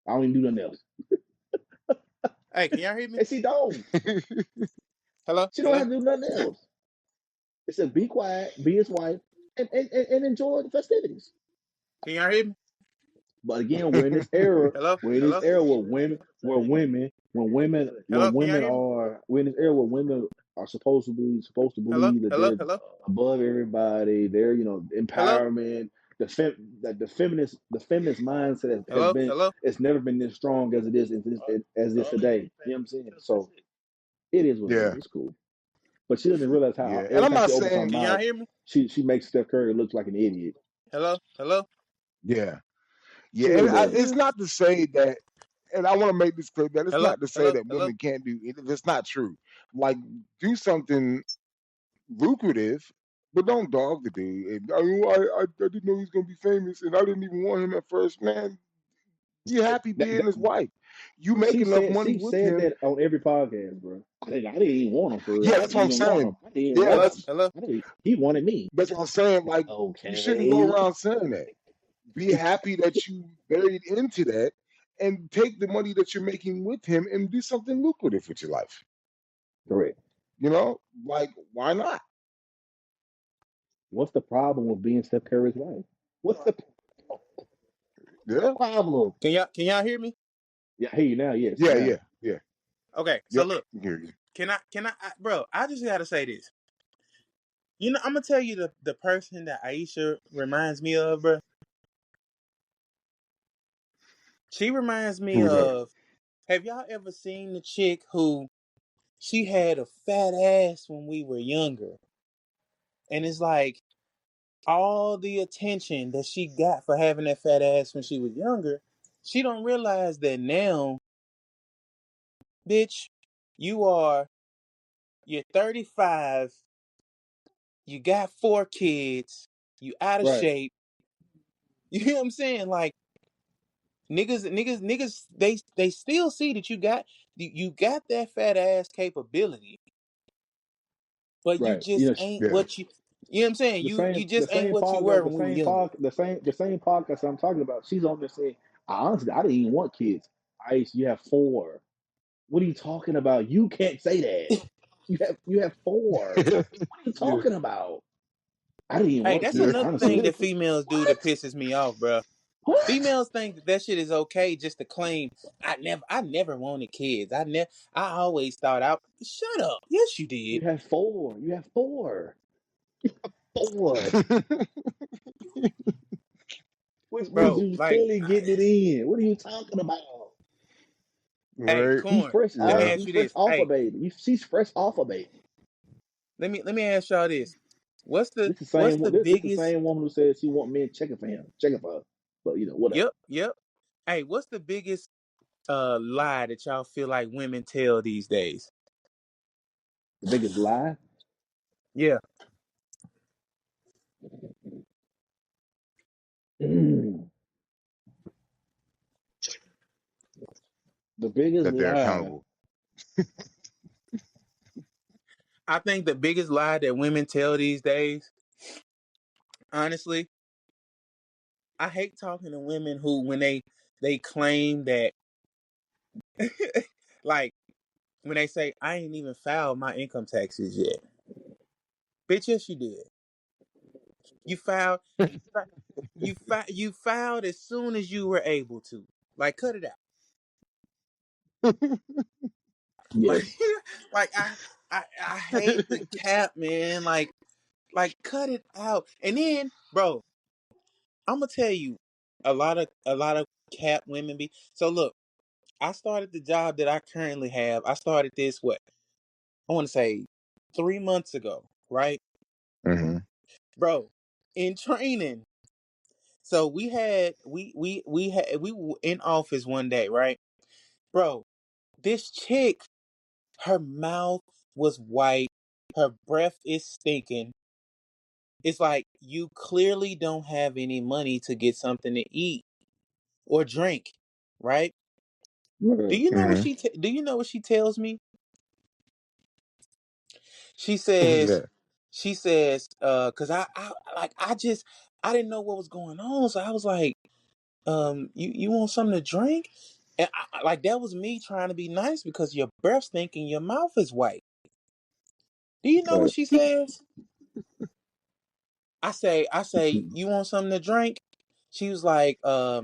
I don't even do nothing else. Hey, can y'all hear me? And she don't. Hello, She don't hello, have to do nothing else. It said be quiet, be his wife, and enjoy the festivities. can y'all hear me? But again, we're in this era, Hello, we're in this hello, era when hello. Can y'all women hear me? are, we're in this era where women are supposed to Hello, believe that hello, they're hello, above everybody. They're, hello, empowerment. The feminist mindset has hello, been, hello, it's never been this strong as it is as it is today. You know what I'm saying? So it is what it is. Yeah, It's cool. But she doesn't realize how yeah. And every I'm time not she opens her saying, can y'all mouth, hear me? she makes Steph Curry look like an idiot. Hello, hello, yeah, She yeah. And really does. it's not to say that, and I want to make this clear that it's hello, not to say hello, that hello, women can't do it. It's not true. Like, do something lucrative, but don't dog the dude. And, I didn't know he was gonna be famous, and I didn't even want him at first. Man, be happy That, being that, his wife. You make enough money she with said him. that on every podcast, bro. I didn't even want him for real. Yeah, I that's didn't what I'm even want him. saying. I didn't even Yeah, want hello, him. hello. He wanted me. that's what I'm saying. Like, you shouldn't go Okay. around saying that. Be happy that you married into that, and take the money that you're making with him and do something lucrative with your life. Correct. Like, why not? What's the problem with being Steph Curry's wife? What's the Yeah, problem? Can y'all hear me? Yeah, hey, now, yes, yeah, now. yeah, yeah. Okay, so Yep. look, Here you. bro? I just gotta say this. I'm gonna tell you the person that Aisha reminds me of, bro. She reminds me Who's that? of. Have y'all ever seen the chick who she had a fat ass when we were younger, and it's like all the attention that she got for having that fat ass when she was younger, she don't realize that now, bitch, you are you're 35, you got 4 kids, you out of Right, shape. You know what I'm saying? Like niggas, they still see that you got that fat ass capability, but you right. just ain't Yeah. what you know what I'm saying? You The just ain't same what you were podcast, when we were younger. the same podcast I'm talking about. She's on there saying, honestly, I didn't even want kids. You have four. What are you talking about? You can't say that. You have four. What are you Yeah. talking about? I didn't even Hey, want that's kids, another thing honestly. that females do that What? pisses me off, bro. What? Females think that shit is okay just to claim I never wanted kids. I always thought I shut up. Yes, you You did. have four. You have four. Four. Which means Bro, you like clearly getting it in. What are you talking about? hey, Right. You Corn, fresh let me off. Yeah. ask You you fresh this. off a Hey, baby. She's fresh off a baby. let me ask y'all this. What's the This the what's same. the This the biggest same woman who says she want men checking for her. But whatever. Yep, yep. Hey, what's the biggest lie that y'all feel like women tell these days? The biggest lie. Yeah. The biggest That they're lie. accountable. I think the biggest lie that women tell these days, honestly, I hate talking to women who when they claim that like when they say I ain't even filed my income taxes yet. Bitch, yes you did. You filed you filed as soon as you were able to. Like cut it out. Like Yes. like I hate the cap, man. Like cut it out. And then, bro, I'm gonna tell you a lot of cap women be. So look, I started the job that I currently have. I started this what? I want to say 3 months ago, right? Hmm. Bro, in training. So we were in office one day, right? Bro, this chick, her mouth was white, her breath is stinking. It's like you clearly don't have any money to get something to eat or drink, right? Do Right. you know what Hmm. do you know what she tells me? She Who's says, that? cause I didn't know what was going on. So I was like, you want something to drink? And like that was me trying to be nice because your breath stink and your mouth is white. Do you know what Right. she says? I say, you want something to drink? She was like, I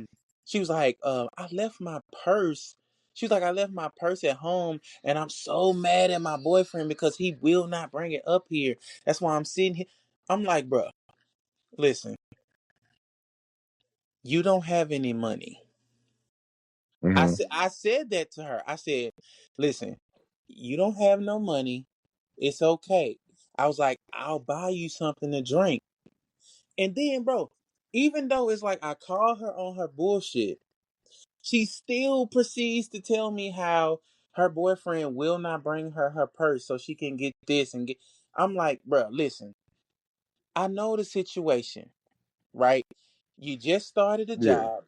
left my purse. She was like, I left my purse at home and I'm so mad at my boyfriend because he will not bring it up here. That's why I'm sitting here. I'm like, bruh, listen, you don't have any money. Hmm. I said that to her. I said, listen, you don't have no money. It's okay. I was like, I'll buy you something to drink. And then, bro, even though it's like I call her on her bullshit, she still proceeds to tell me how her boyfriend will not bring her her purse so she can get this and get. I'm like, bro, listen, I know the situation, right? You just started a Yeah. job.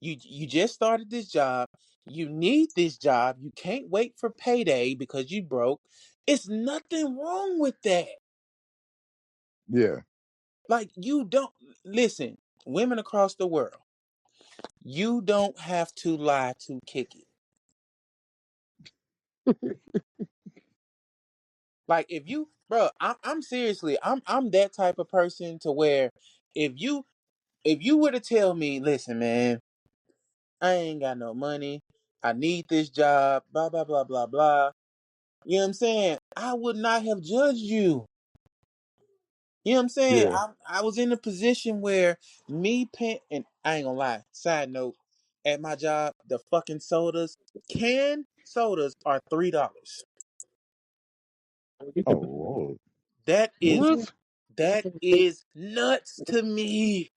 You just started this job. You need this job. You can't wait for payday because you broke. It's nothing wrong with that. Yeah. Like you don't listen, women across the world. You don't have to lie to kick it. Like if you, bro, I'm seriously, I'm that type of person to where if you if you were to tell me, listen, man, I ain't got no money, I need this job, blah blah blah blah blah. You know what I'm saying? I would not have judged you. You know what I'm saying? Yeah. I was in a position where me paying, and I ain't gonna lie. Side note, at my job, the fucking sodas, canned sodas are $3. Oh Lord. That is What? that is nuts to me.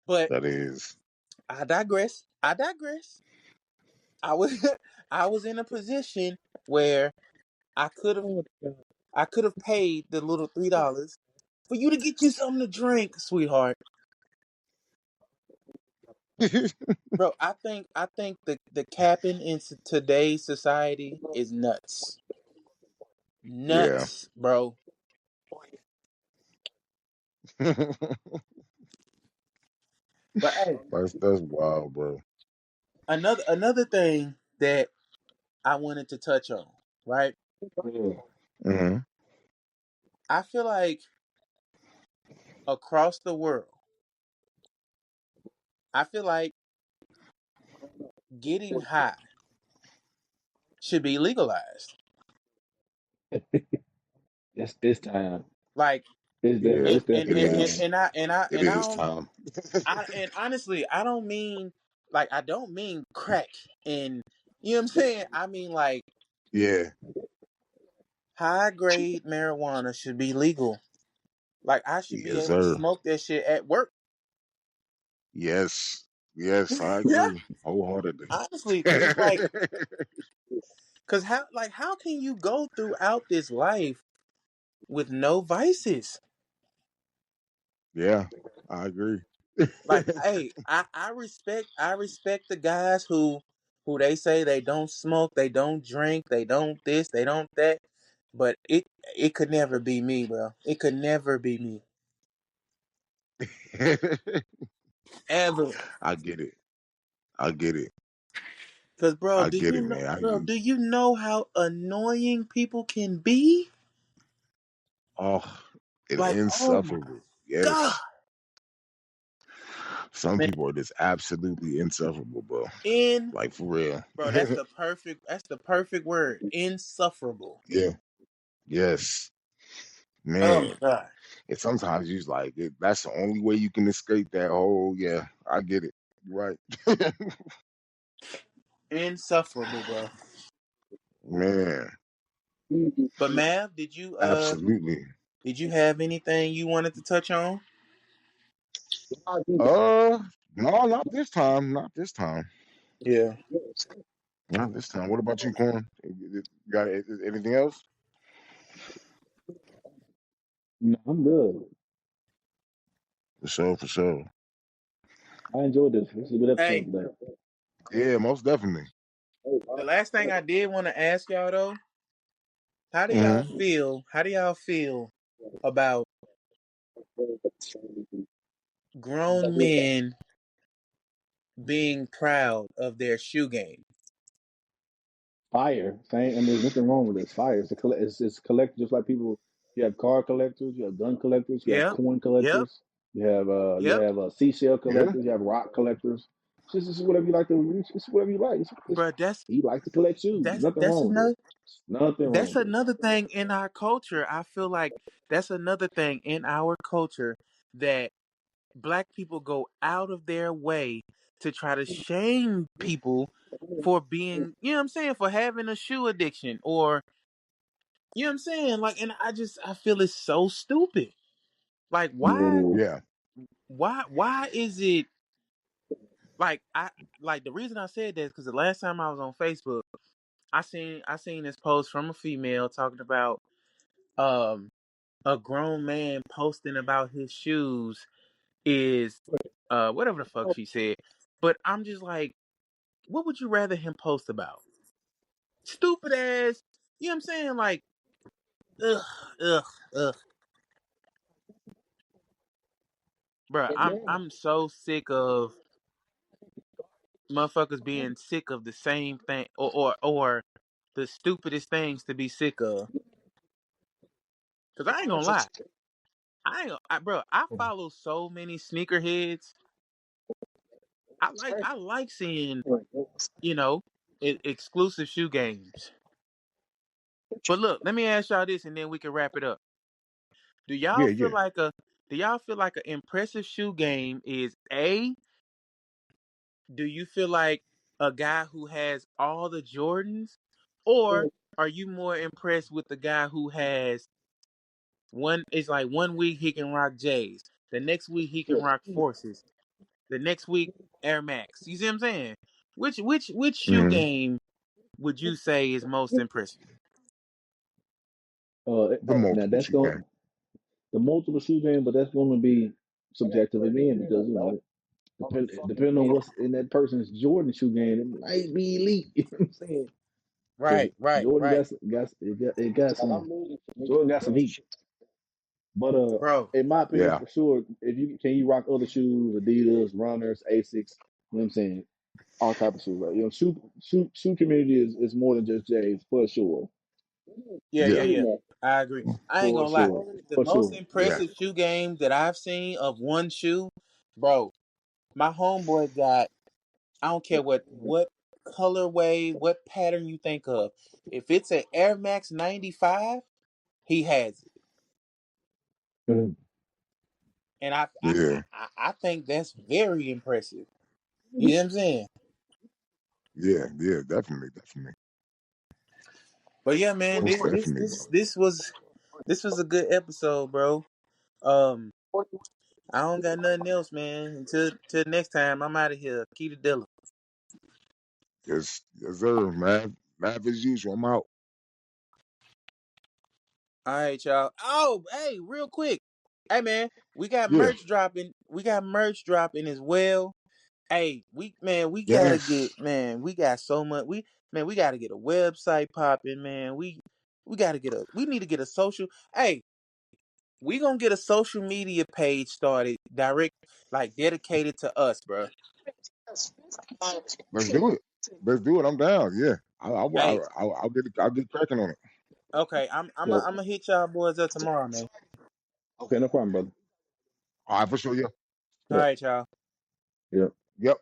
But That is. I digress. I digress. I was I was in a position where I could have I could have paid the little $3 for you to get you something to drink, sweetheart. Bro, I think the capping in today's society is nuts. Yeah. Nuts, bro. But hey, That's wild, bro. another thing that I wanted to touch on, right? Hmm. I feel like across the world, I feel like getting high should be legalized. That's this time. Like Yeah, and it's and definitely and, and, time. and I and I It and I is don't time. and honestly I don't mean like I don't mean crack and you know what I'm saying? I mean like Yeah. high grade marijuana should be legal. Like I should be Yes, able to sir. smoke that shit at work. Yes. Yes, I Yeah. agree wholeheartedly. Honestly, cause it's like cause how can you go throughout this life with no vices? Yeah, I agree. Like, hey, I respect the guys who they say they don't smoke, they don't drink, they don't this, they don't that. But it could never be me, bro. It could never be me. Ever. I get it. I get it. Cause bro, I get it, man. do you know how annoying people can be? Oh, and Like, oh my insufferable. God. Yes. Some Man, people are just absolutely insufferable, bro. in Like for real. bro, that's the perfect word. Insufferable. Yeah. Yes. Oh my Man. God. And sometimes you just like that's the only way you can escape that whole, yeah, I get it. You're right. Insufferable, bro. Man. But Mav, Absolutely. did you have anything you wanted to touch on? Uh no, not this time. Not this time. Yeah. Not this time. What about you, Corn? Got anything else? No, I'm good. For sure, for sure. I enjoyed this. This is a good episode Hey, today. Yeah, most definitely. the last thing I did want to ask y'all though, how do y'all Hmm. feel? How do y'all feel about grown men being proud of their shoe game. Fire. Same. I mean, there's nothing wrong with it. It's fire. It's collect just like people. You have car collectors. You have gun collectors. You have Yep. coin Yep. collectors. You Yep. have seashell Yeah. collectors. You have rock collectors. It's just whatever you like to. It's whatever you like. Bro, He likes to collect shoes. that's Nothing that's wrong with it. another Nothing wrong that's with it. another thing in our culture. I feel like that's another thing in our culture that black people go out of their way to try to shame people for being, you know what I'm saying, for having a shoe addiction or, you know what I'm saying? Like, and I feel it's so stupid. Like, Yeah, why, it is. Yeah. why is it like, like the reason I said that is because the last time I was on Facebook, I seen this post from a female talking about, um, a grown man posting about his shoes is, whatever the fuck she said. But I'm just like, what would you rather him post about? Stupid ass. You know what I'm saying? Like, ugh, ugh, ugh. Bruh, I'm so sick of motherfuckers being sick of the same thing or the stupidest things to be sick of. Cause I ain't gonna lie. I ain't gonna, bro, I follow so many sneakerheads. I like seeing, you know, exclusive shoe games. But look, let me ask y'all this and then we can wrap it up. Do y'all Yeah. feel Yeah. like a do y'all feel like an impressive shoe game is A, do you feel like a guy who has all the Jordans? Or are you more impressed with the guy who has it's like 1 week he can rock J's, the next week he can rock Forces, the next week Air Max. You see what I'm saying? Which shoe Hmm. game would you say is most impressive? The Now multiple that's shoe going game. the multiple shoe game, but that's going to be subjective again because depending on what's in that person's Jordan shoe game, it might be elite. You know what I'm saying? Because Right, right, Jordan right. got some Jordan got some heat. But Bro. in my opinion, Yeah. for sure, if you rock other shoes, Adidas, runners, Asics, you know what I'm saying, all type of shoes. Right? Shoe community is more than just J's for sure, Yeah, yeah, Yeah. yeah. I agree. I ain't for gonna lie. sure, The for most sure. Yeah. impressive shoe game that I've seen of one shoe, bro, my homeboy got, I don't care what colorway, what pattern you think of. If it's an Air Max 95, he has it. Mhm. And I I, I, Yeah. I I think that's very impressive. You know what I'm saying? Yeah. Yeah. Definitely. Definitely. But yeah, man, Most this this definitely, this bro. this was a good episode, bro. Um, I don't got nothing else, man. Until next time, I'm out of here. Keita Dilla. Yes. Yes, sir, man. Laugh as usual. I'm out. All right, y'all. Oh, hey, real quick. Hey, man, we got Yeah. merch dropping. We got merch dropping as well. Hey, we gotta Yes. get, man. We got so much. We gotta get a website popping, man. We gotta we need to get a social. Hey, we gonna get a social media page started, direct, like dedicated to us, bro. Let's do it. Let's do it. I'm down. Yeah. Hey, I'll get cracking on it. okay, I'm Yo, gonna hit y'all boys up tomorrow, man. okay, no problem, brother. All right, for sure. Yeah. All Yep, right, y'all. yep. Yep.